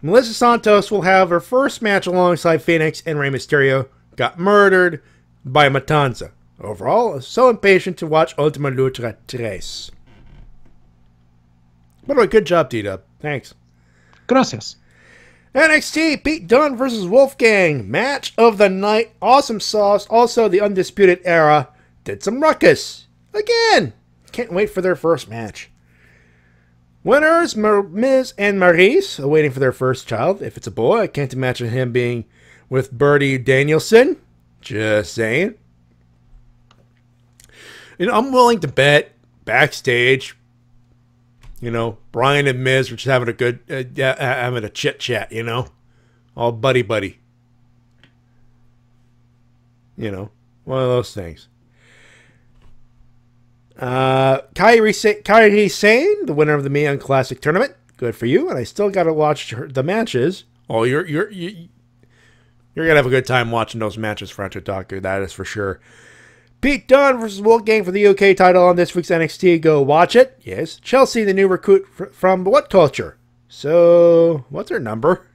Melissa Santos will have her first match alongside Phoenix, and Rey Mysterio got murdered by Matanza. Overall, so impatient to watch Ultima Lutra 3. By the way, good job, T-Dub. Thanks. Gracias. NXT, Pete Dunne versus Wolfgang. Match of the night. Awesome sauce. Also, the Undisputed Era did some ruckus. Again. Can't wait for their first match. Winners, Miz and Maurice, waiting for their first child. If it's a boy, I can't imagine him being with Bertie Danielson. Just saying. You know, I'm willing to bet backstage, you know, Brian and Miz were just having a good, having a chit chat, you know, all buddy buddy. You know, one of those things. Kairi Sane, the winner of the Mae Young Classic tournament. Good for you. And I still got to watch the matches. Oh, you're gonna have a good time watching those matches, French Otaku. That is for sure. Pete Dunne versus Wolfgang for the UK title on this week's NXT. Go watch it. Yes. Chelsea, the new recruit from What Culture? So, what's her number?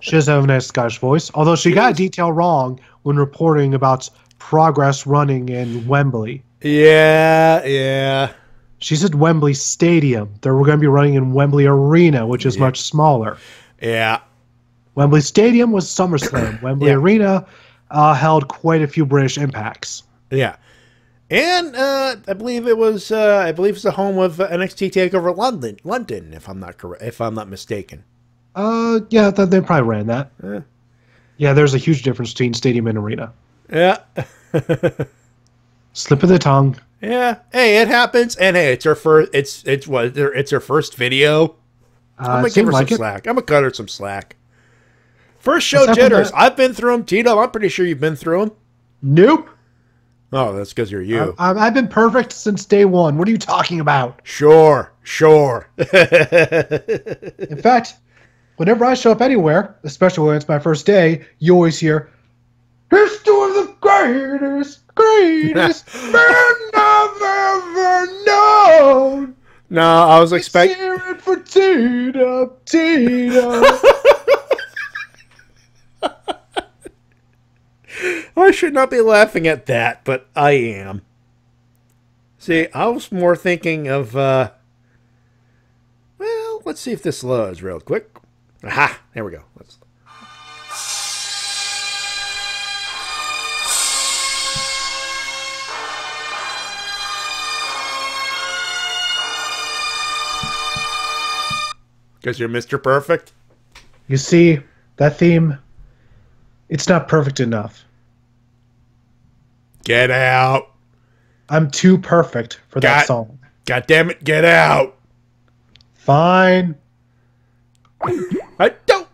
She doesn't have a nice Scottish voice, although she got a detail wrong when reporting about progress running in Wembley. Yeah. She said Wembley Stadium. They were going to be running in Wembley Arena, which is much smaller. Yeah. Wembley Stadium was SummerSlam. Wembley Arena held quite a few British impacts. Yeah. And I believe it was the home of NXT TakeOver London, if I'm not mistaken. Yeah, they probably ran that. Yeah, there's a huge difference between stadium and arena. Yeah. Slip of the tongue. Yeah. Hey, it happens. And hey, it's her first. It's her first video. I'm gonna give her some slack. I'm gonna cut her some slack. First show jitters. I've been through them. Tito, I'm pretty sure you've been through them. Nope. Oh, that's because you're you. I've been perfect since day one. What are you talking about? Sure. In fact, whenever I show up anywhere, especially when it's my first day, you always hear, "History of the greatest man I've ever known." No, I was expecting. Hear it for Tito. I should not be laughing at that, but I am. See, I was more thinking of, well, let's see if this loads real quick. Aha, there we go. Because you're Mr. Perfect? You see, that theme, it's not perfect enough. Get out. I'm too perfect for that song. God damn it, get out. Fine. I don't.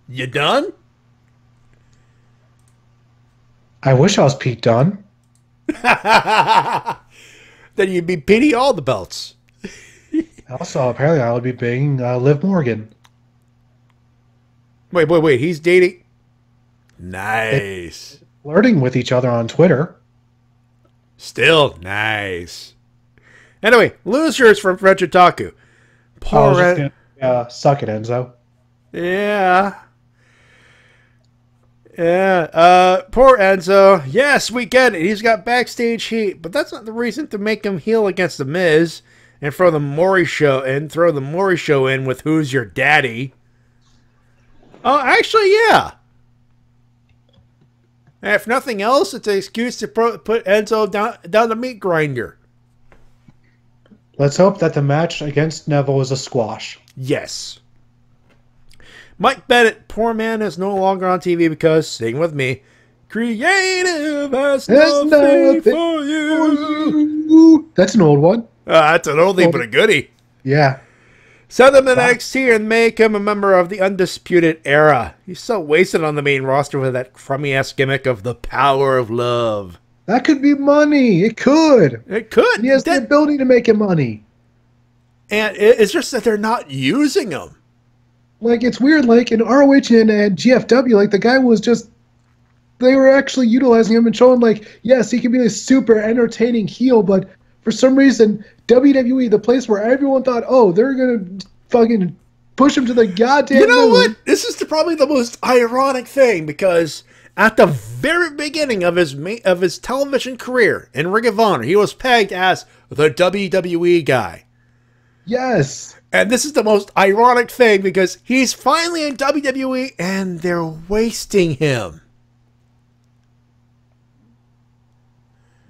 You done? I wish I was Pete Dunne. Then you'd be Petey all the belts. Also, apparently I would be being Liv Morgan. Wait. He's dating. Nice. Flirting with each other on Twitter. Still nice. Anyway, losers from French Otaku. Suck it, Enzo. Yeah. Poor Enzo. Yes, we get it. He's got backstage heat, but that's not the reason to make him heel against the Miz and throw the Maury show in with Who's Your Daddy. Oh, actually, yeah. And if nothing else, it's an excuse to put Enzo down the meat grinder. Let's hope that the match against Neville is a squash. Yes. Mike Bennett, poor man, is no longer on TV because, sing with me, creative has nothing for you. That's an old one. That's an oldie but a goodie. Yeah. Send him to NXT and make him a member of the Undisputed Era. He's so wasted on the main roster with that crummy-ass gimmick of the power of love. That could be money. It could. And he has the ability to make it money. And it's just that they're not using him. Like, it's weird, like, in ROH and GFW, like, the guy was just they were actually utilizing him and showing, like, yes, he can be a super entertaining heel, but for some reason, WWE, the place where everyone thought, oh, they're going to fucking push him to the goddamn You know moon. what? This is probably the most ironic thing, because at the very beginning of his television career in Ring of Honor, he was pegged as the WWE guy. Yes. And this is the most ironic thing, because he's finally in WWE and they're wasting him.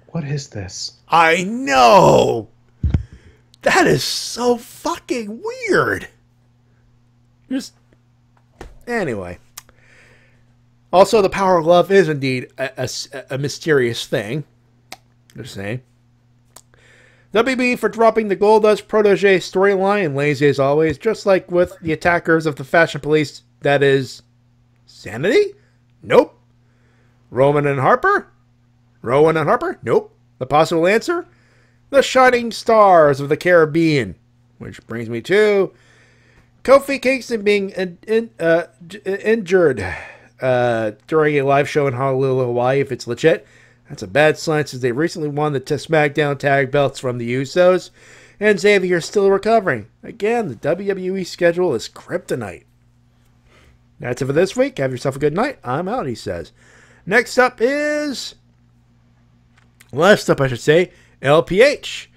What is this? I know. That is so fucking weird. Just anyway. Also, the power of love is indeed a mysterious thing. Just saying. WB for dropping the Goldust protege storyline, lazy as always, just like with the attackers of the Fashion Police. That is Sanity? Nope. Rowan and Harper? Nope. The possible answer? The Shining Stars of the Caribbean. Which brings me to Kofi Kingston being injured during a live show in Honolulu, Hawaii. If it's legit, that's a bad sign, since they recently won the SmackDown tag belts from the Usos, and Xavier is still recovering. Again, the WWE schedule is kryptonite. That's it for this week. Have yourself a good night. I'm out, he says. Next up is... Last up, I should say, LPH.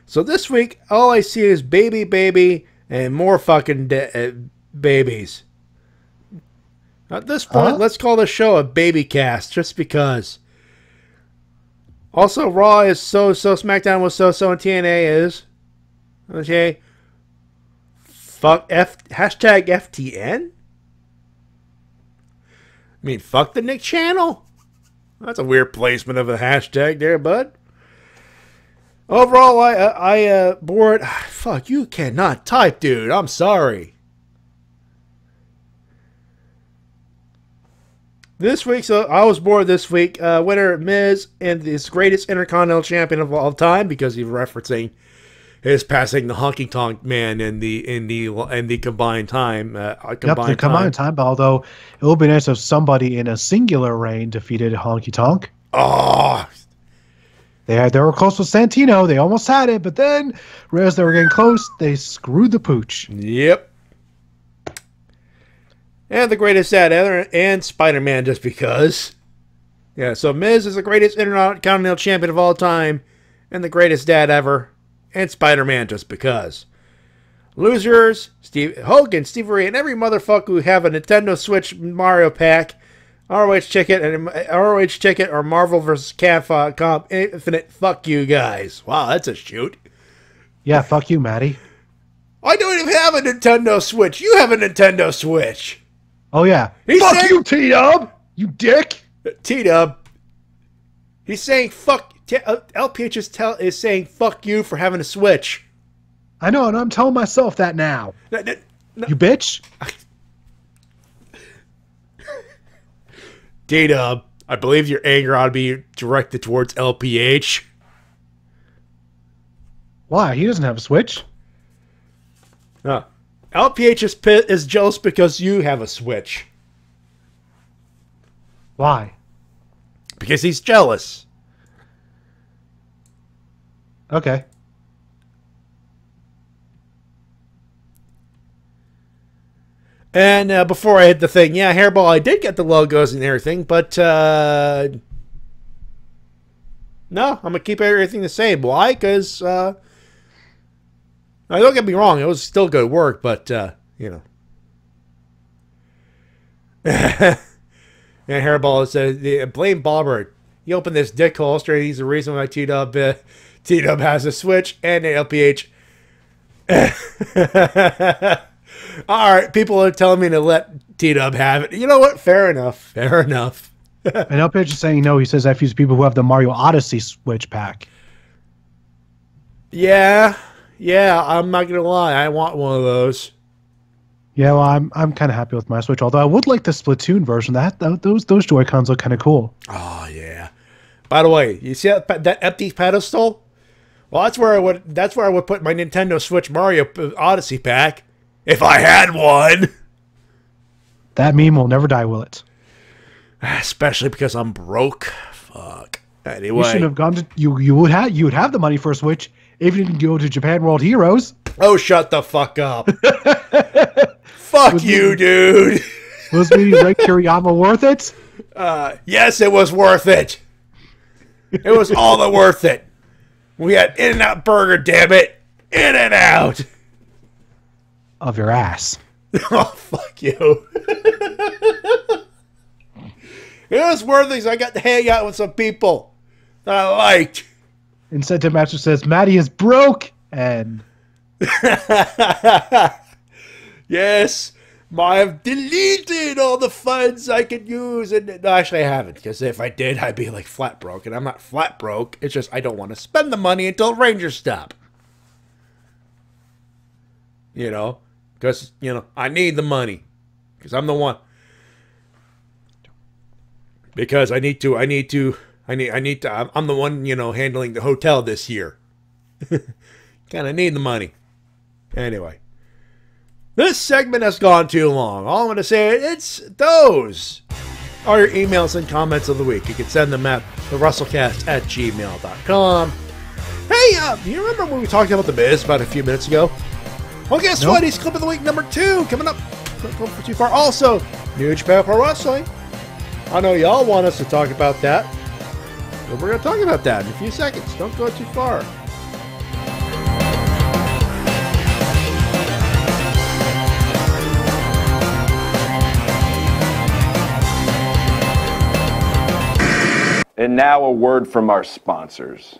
So this week, all I see is baby, and more fucking babies. At this point, let's call the show a baby cast, just because. Also, Raw is so-so, SmackDown was so-so, and TNA is. Okay. Hashtag FTN? I mean, fuck the Nick Channel. That's a weird placement of a hashtag there, bud. Overall, I bored. Fuck, you cannot type, dude. I'm sorry. This week, so I was bored this week. Winner Miz and his greatest Intercontinental Champion of all time, because he's referencing his passing the Honky Tonk Man in the combined time. The combined time. But although it would be nice if somebody in a singular reign defeated Honky Tonk. Oh, they were close with Santino. They almost had it, but then, as they were getting close, they screwed the pooch. Yep. And the greatest dad ever, and Spider-Man, just because. Yeah, so Miz is the greatest Intercontinental Champion of all time, and the greatest dad ever, and Spider-Man, just because. Losers, Hogan, Stevie Ray, and every motherfucker who have a Nintendo Switch Mario pack, ROH ticket, or Marvel vs. Capcom Infinite, fuck you guys. Wow, that's a shoot. Yeah, fuck you, Matty. I don't even have a Nintendo Switch. You have a Nintendo Switch. Oh, yeah. Fuck you, T-Dub! You dick! T-Dub. He's saying fuck... LPH is saying fuck you for having a Switch. I know, and I'm telling myself that now. No. You bitch? T-Dub, I believe your anger ought to be directed towards LPH. Why? He doesn't have a Switch. LPH is jealous because you have a Switch. Why? Because he's jealous. Okay. And before I hit the thing, yeah, Hairball, I did get the logos and everything, but no, I'm going to keep everything the same. Why? Because... Now, don't get me wrong, it was still good work, but, you know. And Hairball said, blame Bobbert. He opened this dick holster, and he's the reason why T-Dub has a Switch, and LPH. Alright, people are telling me to let T-Dub have it. You know what? Fair enough. And LPH is saying no, he says F use people who have the Mario Odyssey Switch pack. Yeah, I'm not gonna lie. I want one of those. Yeah, well, I'm kind of happy with my Switch. Although I would like the Splatoon version. Those Joy-Cons look kind of cool. Oh yeah. By the way, you see that empty pedestal? Well, that's where I would put my Nintendo Switch Mario Odyssey pack if I had one. That meme will never die, will it? Especially because I'm broke. Fuck. Anyway. You should have gone to you would have the money for a Switch if you didn't go to Japan World Heroes. Oh, shut the fuck up. Fuck you, dude. Was meeting Ray Kiriyama worth it? Yes, it was worth it. It was all the worth it. We had In-N-Out Burger, damn it. In-N-Out. Of your ass. Oh, fuck you. It was worth it because I got to hang out with some people that I liked. Incentive Master says, Matty is broke. And... Yes. I've deleted all the funds I could use. And no, actually, I haven't. Because if I did, I'd be like flat broke. And I'm not flat broke. It's just I don't want to spend the money until Rangers stop. You know? Because, you know, I need the money. Because I'm the one. Because I'm the one, you know, handling the hotel this year. Kind of need the money. Anyway. This segment has gone too long. All I'm going to say is those are your emails and comments of the week. You can send them at thewrestlecast@gmail.com. Hey, you remember when we talked about The Miz about a few minutes ago? Well, guess what? He's Clip of the Week number 2 coming up. Don't go too far. Also, New Japan Pro Wrestling. I know y'all want us to talk about that. But we're going to talk about that in a few seconds. Don't go too far. And now a word from our sponsors.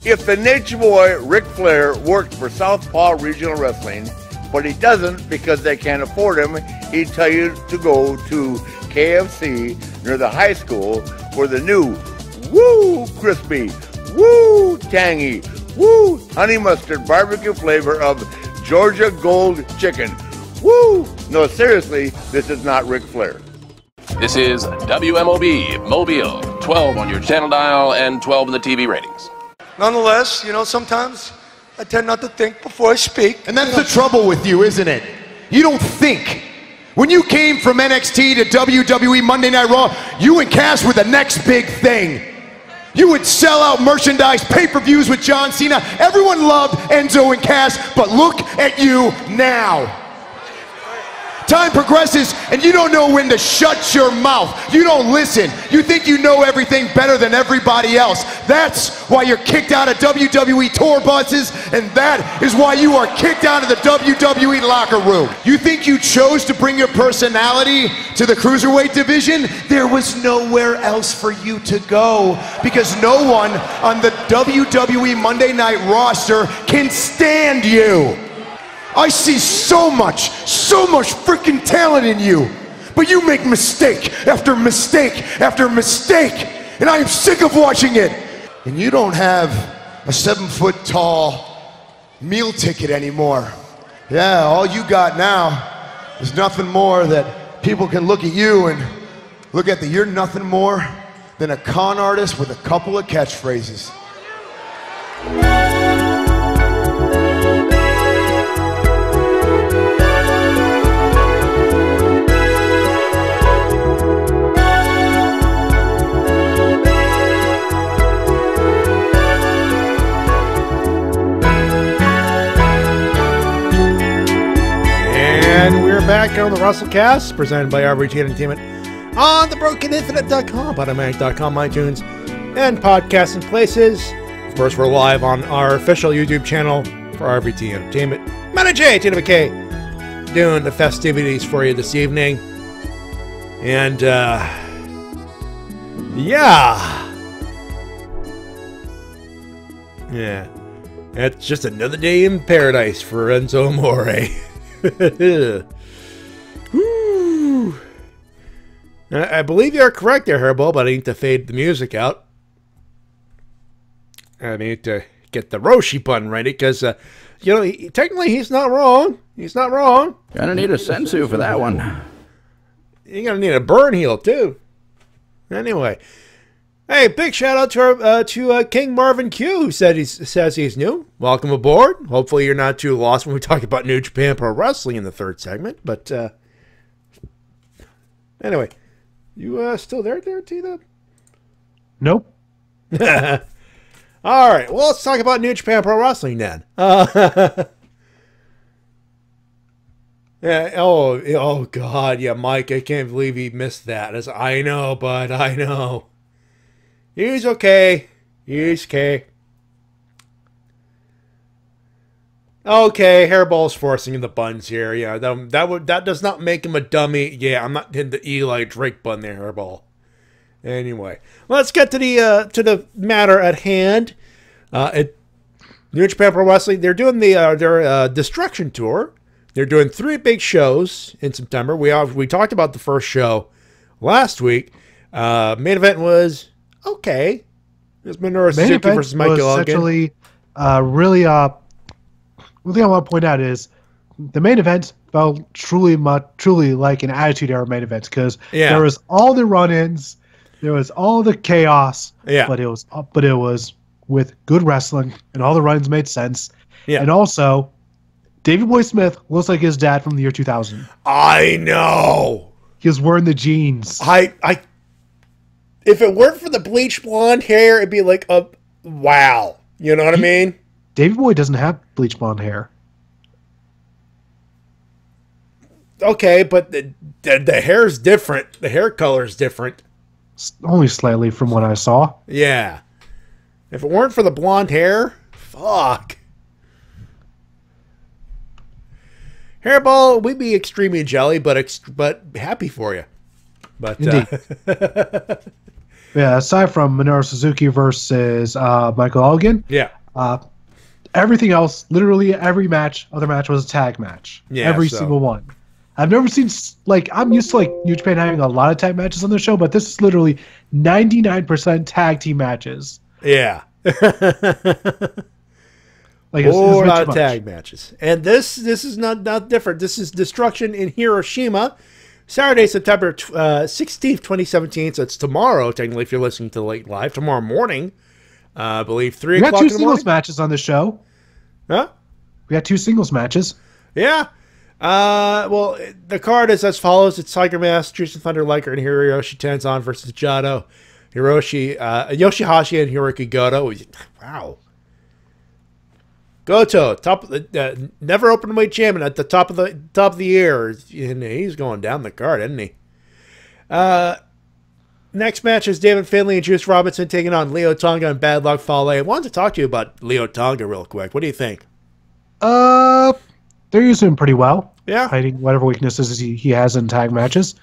If the Nature Boy Ric Flair worked for Southpaw Regional Wrestling, but he doesn't because they can't afford him, he'd tell you to go to KFC near the high school for the new woo crispy, woo tangy, woo honey mustard barbecue flavor of Georgia Gold Chicken. Woo! No, seriously, this is not Ric Flair. This is WMOB Mobile, 12 on your channel dial and 12 in the TV ratings. Nonetheless, you know, sometimes I tend not to think before I speak. And that's the trouble with you, isn't it? You don't think. When you came from NXT to WWE Monday Night Raw, you and Cass were the next big thing. You would sell out merchandise, pay-per-views with John Cena. Everyone loved Enzo and Cass, but look at you now. Time progresses and you don't know when to shut your mouth. You don't listen. You think you know everything better than everybody else. That's why you're kicked out of WWE tour buses, and that is why you are kicked out of the WWE locker room. You think you chose to bring your personality to the Cruiserweight division? There was nowhere else for you to go because no one on the WWE Monday Night roster can stand you. I see so much freaking talent in you, but you make mistake after mistake after mistake, and I am sick of watching it. And you don't have a 7-foot-tall meal ticket anymore. Yeah, all you got now is nothing more that people can look at you and look at that you're nothing more than a con artist with a couple of catchphrases. And we're back on the Wrestle-Cast, presented by RVT Entertainment on the BrokenInfinite.com, Automatic.com, iTunes, and podcasting places. Of course, we're live on our official YouTube channel for RVT Entertainment. Matty Jay and TWK doing the festivities for you this evening. And, yeah. It's just another day in paradise for Enzo Amore. Woo. I believe you're correct there, Herbo, but I need to fade the music out. I need to get the Roshi button ready, because, you know, technically he's not wrong. He's not wrong. Gonna need a sensu for that one. You're gonna need a burn heel, too. Anyway. Hey, big shout out to King Marvin Q, who says he's new. Welcome aboard. Hopefully you're not too lost when we talk about New Japan Pro Wrestling in the third segment. But anyway, You still there, Tina? Nope. All right. Well, let's talk about New Japan Pro Wrestling then. Yeah. Oh God. Yeah, Mike. I can't believe he missed that. I know, but I know. He's okay. He's okay. Okay, Hairball's forcing the buns here. Yeah, that does not make him a dummy. Yeah, I'm not hitting the Eli Drake bun there, Hairball. Anyway, let's get to the matter at hand. New Japan Pro Wrestling, they're doing their Destruction Tour. They're doing 3 big shows in September. We talked about the first show last week. Main event was okay. It was Minoru Suzuki versus Mike Logan. Essentially, really. One thing I want to point out is the main event felt truly like an Attitude Era main event because there was all the run-ins, there was all the chaos, but it was with good wrestling and all the run-ins made sense. Yeah. And also, Davey Boy Smith looks like his dad from the year 2000. I know. He was wearing the jeans. If it weren't for the bleach blonde hair, it'd be like a wow. You know what I mean? Davey Boy doesn't have bleach blonde hair. Okay, but the hair's different. The hair color's different. Only slightly from what I saw. Yeah. If it weren't for the blonde hair, fuck. Hairball, we'd be extremely jelly, but happy for you. But indeed. Yeah, aside from Minoru Suzuki versus Michael Elgin. Yeah. Everything else, literally every other match was a tag match. Yeah, every single one. I've never seen, I'm used to New Japan having a lot of tag matches on the show, but this is literally 99% tag team matches. Yeah. A lot of tag matches. And this is not different. This is Destruction in Hiroshima, Saturday, September 16th, 2017. So it's tomorrow, technically, if you're listening to the late live. Tomorrow morning. I believe 3 o'clock in the morning. We got 2 singles matches on the show. Huh? We got 2 singles matches. Yeah. Well, the card is as follows. It's Tiger Mask, Jushin Thunder Liger, and Hiroshi Tenzan versus Jado, Yoshihashi, and Hiroki Goto. Wow. Goto, top of the never open weight champion at the top of the year. And he's going down the card, isn't he? Next match is David Finlay and Juice Robinson taking on Leo Tonga and Bad Luck Fale. I wanted to talk to you about Leo Tonga real quick. What do you think? They're using him pretty well. Yeah. Hiding whatever weaknesses he has in tag matches.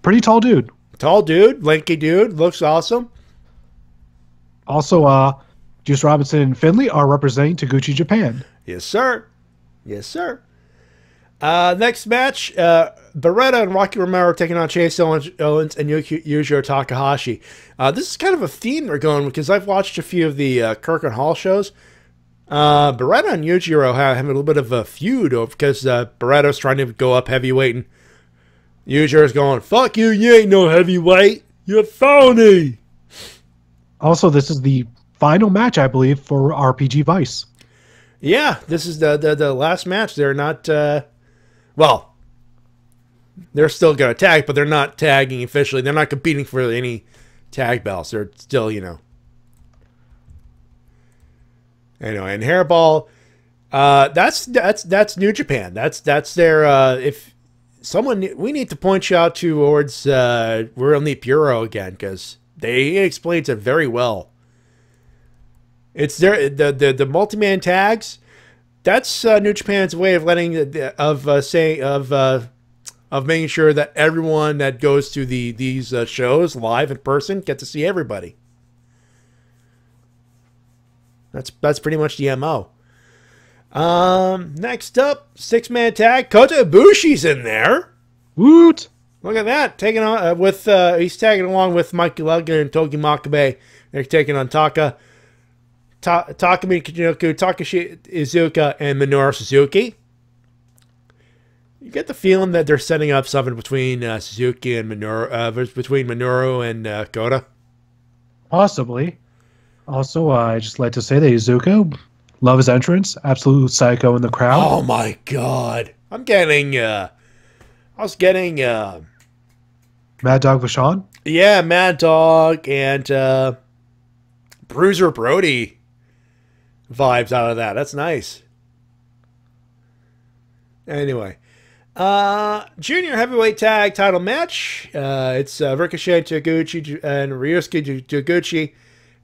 Pretty tall dude. Tall dude, lanky dude, looks awesome. Also, Juice Robinson and Finlay are representing Taguchi Japan. Yes, sir. Yes, sir. Next match, Beretta and Rocky Romero taking on Chase Owens and Yujiro Takahashi. This is kind of a theme they're going because I've watched a few of the Kirk and Hall shows. Beretta and Yujiro have a little bit of a feud because Beretta's trying to go up heavyweight and Yujiro's going, fuck you, you ain't no heavyweight. You're phony. Also, this is the final match, I believe, for RPG Vice. Yeah, this is the last match. They're not... well, they're still going to tag, but they're not tagging officially. They're not competing for any tag belts. They're still, Anyway, and Hairball, that's New Japan. That's their. If someone we need to point you out towards Real Neat Bureau again because they explains it very well. It's the multi-man tags. That's New Japan's way of of making sure that everyone that goes to these shows live in person get to see everybody. That's pretty much the MO. Next up, 6-man tag. Kota Ibushi's in there. Woot! Look at that. Taking on he's tagging along with Mike Elgin and Togi Makabe. They're taking on Takumi Kinoku, Takashi Iizuka, and Minoru Suzuki. You get the feeling that they're setting up something between Suzuki and Minoru, between Minoru and Kota. Possibly. Also, I just like to say that Iizuka, love his entrance, absolute psycho in the crowd. Oh my god! I was getting Mad Dog Vachon? Yeah, Mad Dog and Bruiser Brody vibes out of that. That's nice. Anyway, junior heavyweight tag title match. It's Ricochet, Taguchi, and Ryusuke Taguchi.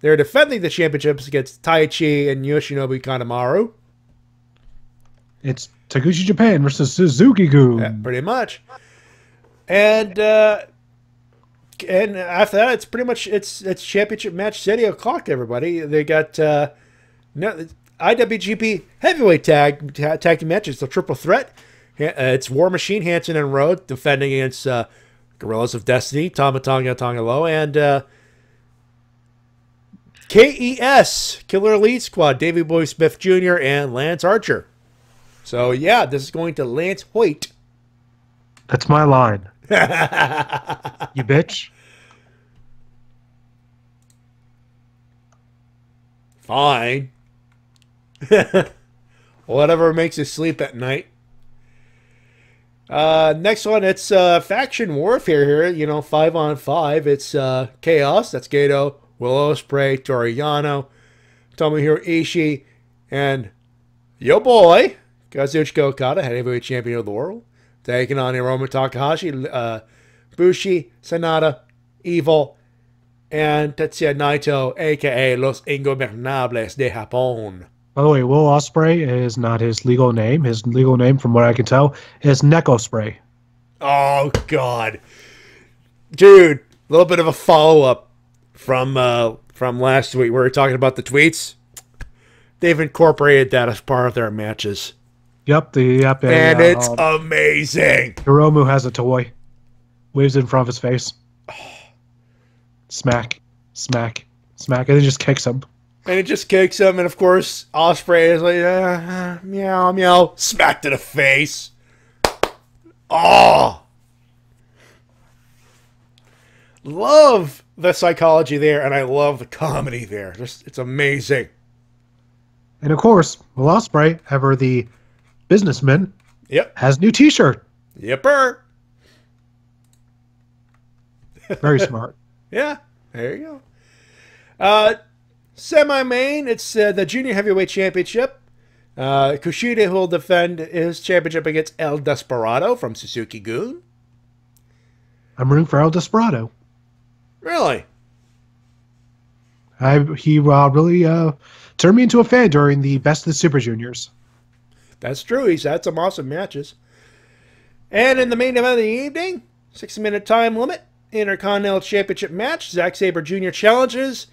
They're defending the championships against Taichi and Yoshinobu Kanemaru. It's Taguchi Japan versus Suzuki-gun. Yeah, pretty much. And after that, it's pretty much it's championship match city o'clock. Everybody, they got IWGP heavyweight tag team matches. The triple threat. It's War Machine, Hanson, and Rhodes defending against Gorillas of Destiny, Tama Tonga, Tonga Low, and KES, Killer Elite Squad, Davey Boy Smith Jr., and Lance Archer. So, yeah, this is going to Lance Hoyt. That's my line. You bitch. Fine. Whatever makes you sleep at night. Next one, it's Faction Warfare here. You know, 5-on-5. It's Chaos. That's Gato, Will Ospreay, Toriano, Tomohiro Ishii, and yo boy, Kazuchika Okada, heavyweight champion of the world, taking on Hiromu Takahashi, Bushi, Sanada, Evil, and Tetsuya Naito, a.k.a. Los Ingobernables de Japón. By the way, Will Ospreay is not his legal name. His legal name, from what I can tell, is Neko Spray. Oh, God. Dude, a little bit of a follow-up from last week where we were talking about the tweets. They've incorporated that as part of their matches. Yep. And it's amazing. Hiromu has a toy. Waves it in front of his face. Smack, smack, smack, and then just kicks him. And it just kicks him, and of course, Ospreay is like, meow, meow, smack to the face. Oh! Love the psychology there, and I love the comedy there. It's amazing. And of course, Will Ospreay, ever the businessman, has a new t-shirt. Yipper. Very smart. Yeah, there you go. Semi-main, it's the Junior Heavyweight Championship. Kushida will defend his championship against El Desperado from Suzuki-gun. I'm rooting for El Desperado. Really? He really turned me into a fan during the Best of the Super Juniors. That's true. He's had some awesome matches. And in the main event of the evening, 6-minute time limit, Intercontinental Championship match, Zack Sabre Jr. challenges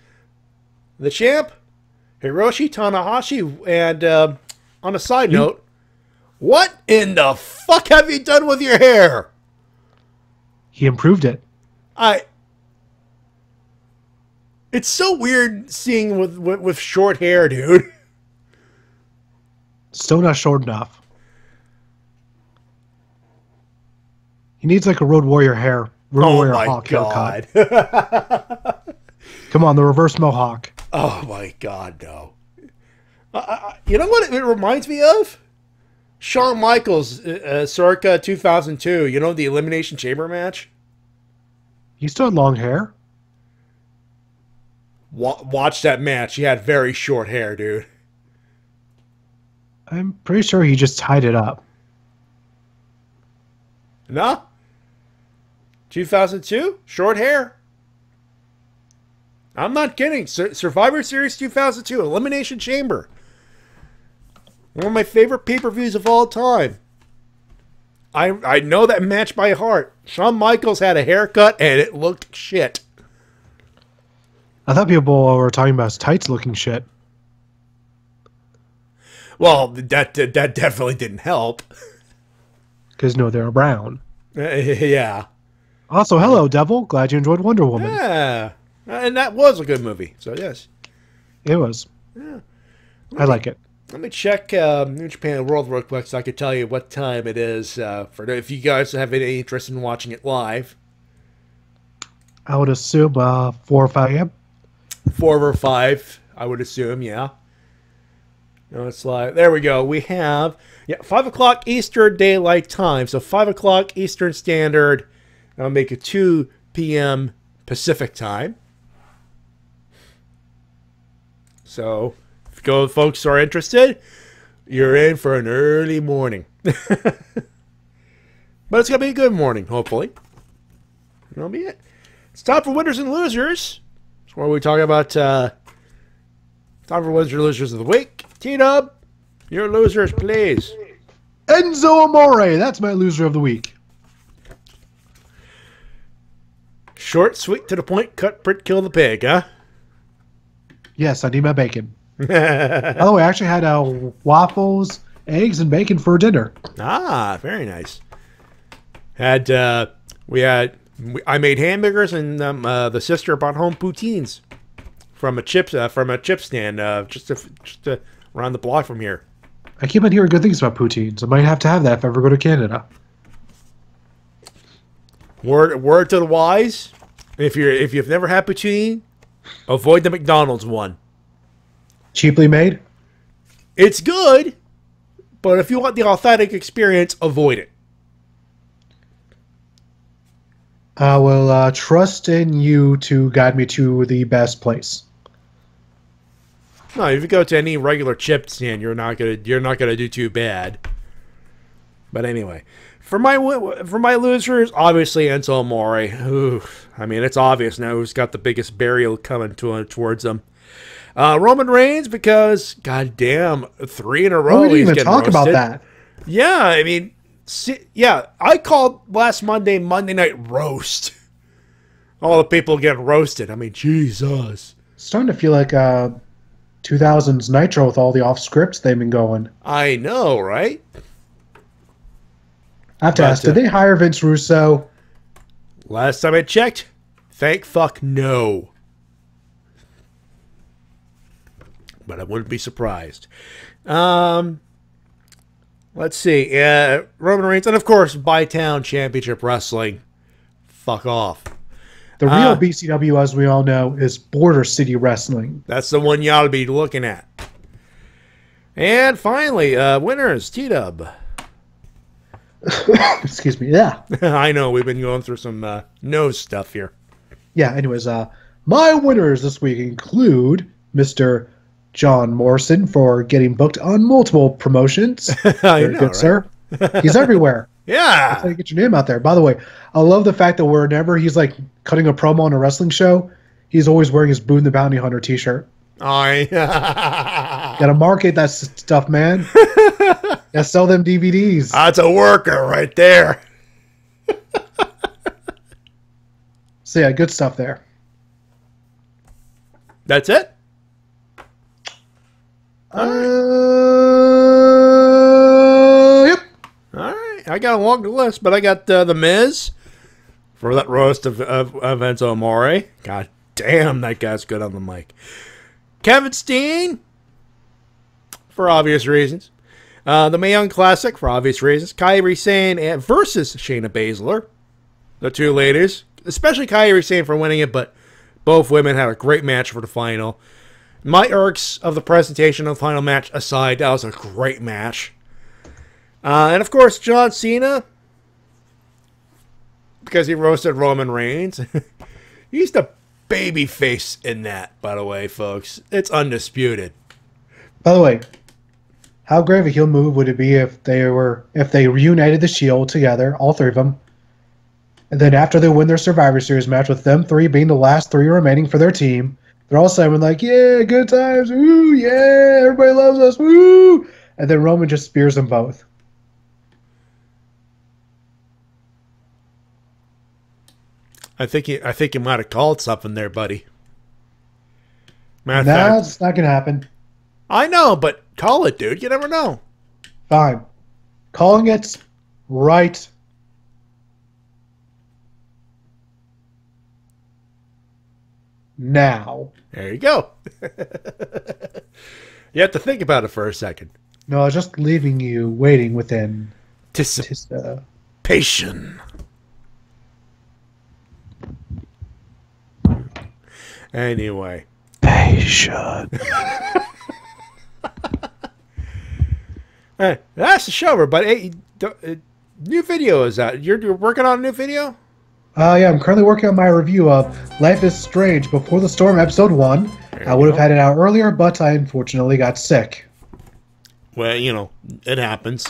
the champ, Hiroshi Tanahashi. And on a side note, what in the fuck have you done with your hair? He improved it. It's so weird seeing with short hair, dude. Still not short enough. He needs like a Road Warrior hair. Road Warrior Hawk haircut. Come on, the reverse mohawk. Oh my God, no. You know what it reminds me of? Shawn Michaels, circa 2002. You know, the Elimination Chamber match? He still had long hair. Watch that match. He had very short hair, dude. I'm pretty sure he just tied it up. No? 2002? Short hair. I'm not kidding. Survivor Series 2002, Elimination Chamber. One of my favorite pay-per-views of all time. I know that match by heart. Shawn Michaels had a haircut and it looked shit. I thought people were talking about his tights looking shit. Well, that definitely didn't help. Because, no, they're brown. Yeah. Also, hello, Devil. Glad you enjoyed Wonder Woman. Yeah. And that was a good movie, so yes. It was. Yeah. I like it. Let me check New Japan World real quick so I can tell you what time it is. For if you guys have any interest in watching it live. I would assume 4 or 5 a.m. 4 or 5, I would assume, yeah. No, it's live. There we go. We have 5 o'clock Eastern Daylight Time. So 5 o'clock Eastern Standard I'll make it 2 p.m. Pacific time. So, if folks are interested, you're in for an early morning. But it's going to be a good morning, hopefully. That'll be it. It's time for winners and losers. It's where we talk about time for winners and losers of the week. T-Dub, your losers, please. Enzo Amore, that's my loser of the week. Short, sweet, to the point, cut, print, kill the pig, huh? Yes, I need my bacon. By the way, I actually had waffles, eggs, and bacon for dinner. Ah, very nice. I made hamburgers, and the sister brought home poutines from a chip stand just around the block from here. I keep on hearing good things about poutines. I might have to have that if I ever go to Canada. Word to the wise: if you've never had poutine, avoid the McDonald's one. Cheaply made? It's good, but if you want the authentic experience, avoid it. I will trust in you to guide me to the best place. No, if you go to any regular chip stand, you're not gonna do too bad. But anyway, for my losers, obviously Enzo Amore. Oof. I mean, it's obvious now who's got the biggest burial coming towards him. Roman Reigns, because goddamn, 3 in a row. We didn't even talk about that. Yeah, I mean, I called last Monday Night Roast. All the people getting roasted. I mean, Jesus. It's starting to feel like 2000s Nitro with all the off scripts they've been going. I know, right? I have to ask, did they hire Vince Russo? Last time I checked, thank fuck no. But I wouldn't be surprised. Let's see. Roman Reigns, and of course, Bytown Championship Wrestling. Fuck off. The real BCW, as we all know, is Border City Wrestling. That's the one you ought to be looking at. And finally, winners, T-Dub. Excuse me, yeah. I know, we've been going through some nose stuff here. Yeah, anyways, my winners this week include Mr. John Morrison for getting booked on multiple promotions. Very good, right? Sir. He's everywhere. Yeah. That's how you get your name out there. By the way, I love the fact that whenever he's like cutting a promo on a wrestling show, he's always wearing his Boone the Bounty Hunter t-shirt. Gotta market that stuff, man. Gotta sell them DVDs. That's a worker right there. So yeah, good stuff there. That's it? Yep. All right. I got a long list, but I got The Miz for that roast of Enzo Amore. God damn, that guy's good on the mic. Kevin Steen, for obvious reasons. The Mae Young Classic, for obvious reasons. Kairi Sane versus Shayna Baszler. The two ladies. Especially Kairi Sane for winning it, but both women had a great match for the final. My irks of the presentation of the final match aside, that was a great match. And of course, John Cena, because he roasted Roman Reigns. He's the baby face in that, by the way, folks. It's undisputed. By the way, how great of a heel move would it be if they reunited the Shield together, all three of them, and then after they win their Survivor Series match with them three being the last three remaining for their team, they're all saying like, yeah, good times, woo, yeah, everybody loves us, woo, and then Roman just spears them both. I think you might have called something there, buddy. It's not gonna happen. I know, but call it, dude. You never know. Fine. Calling it right now. There you go. You have to think about it for a second. No, I was just leaving you waiting within anticipation. Anyway. Patient. Hey, that's the show, everybody. Hey, new video is out. You're working on a new video? Yeah, I'm currently working on my review of Life is Strange Before the Storm, Episode 1. I would have had it out earlier, but I unfortunately got sick. Well, you know, it happens.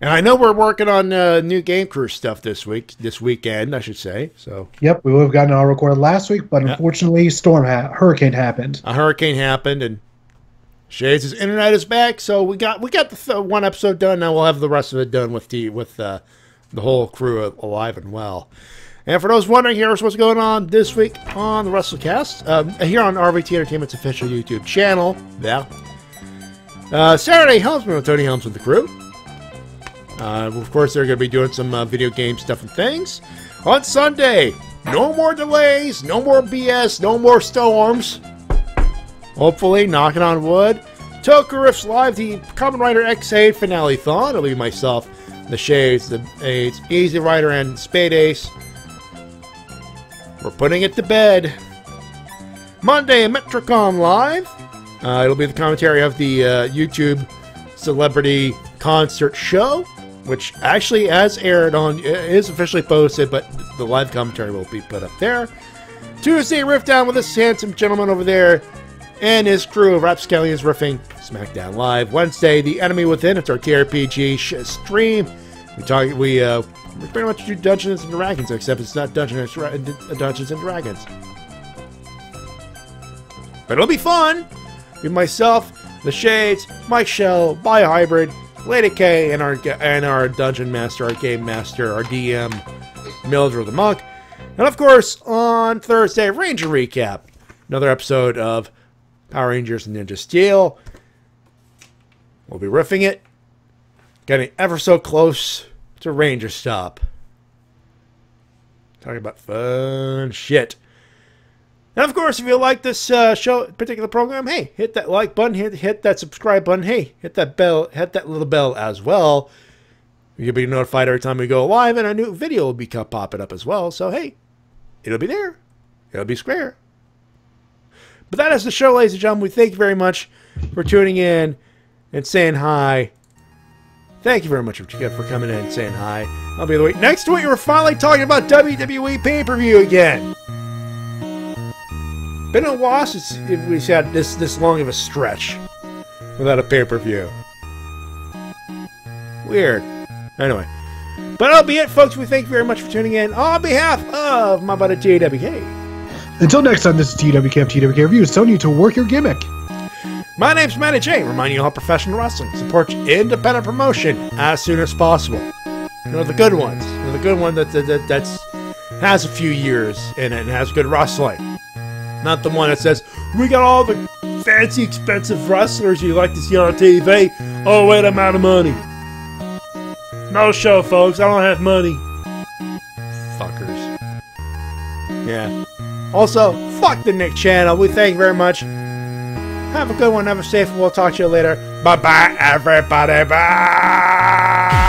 And I know we're working on new Game Crew stuff this weekend, I should say. So. Yep, we would have gotten it all recorded last week, but unfortunately, hurricane happened. A hurricane happened, and Shades' internet is back, so we got the one episode done. Now we'll have the rest of it done with the whole crew alive and well. And for those wondering, here's what's going on this week on the Wrestle-Cast. Here on RVT Entertainment's official YouTube channel. Yeah. Saturday, Helmsman with Tony Helms with the crew. Of course, they're going to be doing some video game stuff and things. On Sunday, no more delays, no more BS, no more storms. Hopefully, knocking on wood. Toku Riffs Live, the Kamen Rider X8 Finale-thon. It'll be myself, the Shades, the Aids, Easy Rider, and Spade Ace. We're putting it to bed. Monday, Metrocom Live. It'll be the commentary of the YouTube Celebrity Concert Show, which actually has aired on, is officially posted, but the live commentary will be put up there. Tuesday, Riff Down with this handsome gentleman over there and his crew of Rapscallions riffing SmackDown Live. Wednesday, The Enemy Within. It's our TRPG stream. We pretty much do Dungeons and Dragons, except it's not Dungeons and Dragons. But it'll be fun. With myself, the Shades, Mike Shell, Biohybrid, Lady K, and our Dungeon Master, our Game Master, our DM, Mildred the Monk. And of course, on Thursday, Ranger Recap. Another episode of Power Rangers and Ninja Steel. We'll be riffing it. Getting ever so close to Ranger Stop. Talking about fun shit. And of course, if you like this particular program, hey, hit that like button, hit that subscribe button, hey, hit that bell, hit that little bell as well. You'll be notified every time we go live, and a new video will be popping up as well. So hey, it'll be there. It'll be square. But that is the show, ladies and gentlemen. We thank you very much for tuning in and saying hi. Thank you very much for coming in and saying hi. I'll be the week. Next week, we're finally talking about WWE pay-per-view again. Been a while since we've had this long of a stretch without a pay-per-view. Weird. Anyway. But that'll be it, folks. We thank you very much for tuning in on behalf of my buddy TWK. Until next time, this is TWK of TWK Reviews, telling you to work your gimmick. My name's Matty Jay, reminding you how professional wrestling supports independent promotion as soon as possible. You know, the good ones. You know, the good one that's has a few years in it and has good wrestling. Not the one that says, we got all the fancy, expensive wrestlers you like to see on TV. Oh, wait, I'm out of money. No show, folks. I don't have money. Fuckers. Yeah. Also, fuck the Nick channel. We thank you very much. Have a good one. Have a safe one. We'll talk to you later. Bye-bye, everybody. Bye.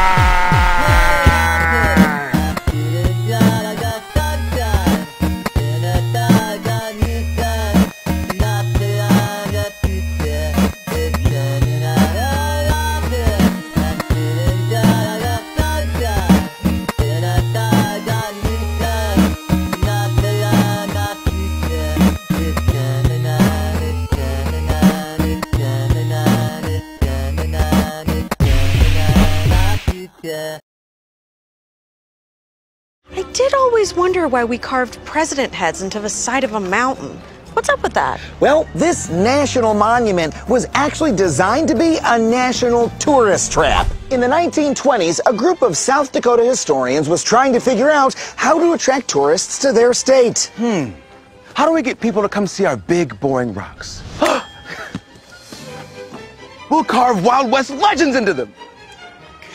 I did always wonder why we carved president heads into the side of a mountain. What's up with that? Well, this national monument was actually designed to be a national tourist trap. In the 1920s, a group of South Dakota historians was trying to figure out how to attract tourists to their state. How do we get people to come see our big, boring rocks? We'll carve Wild West legends into them.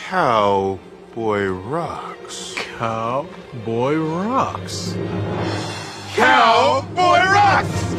Cowboy rocks. Cowboy rocks. Cowboy rocks!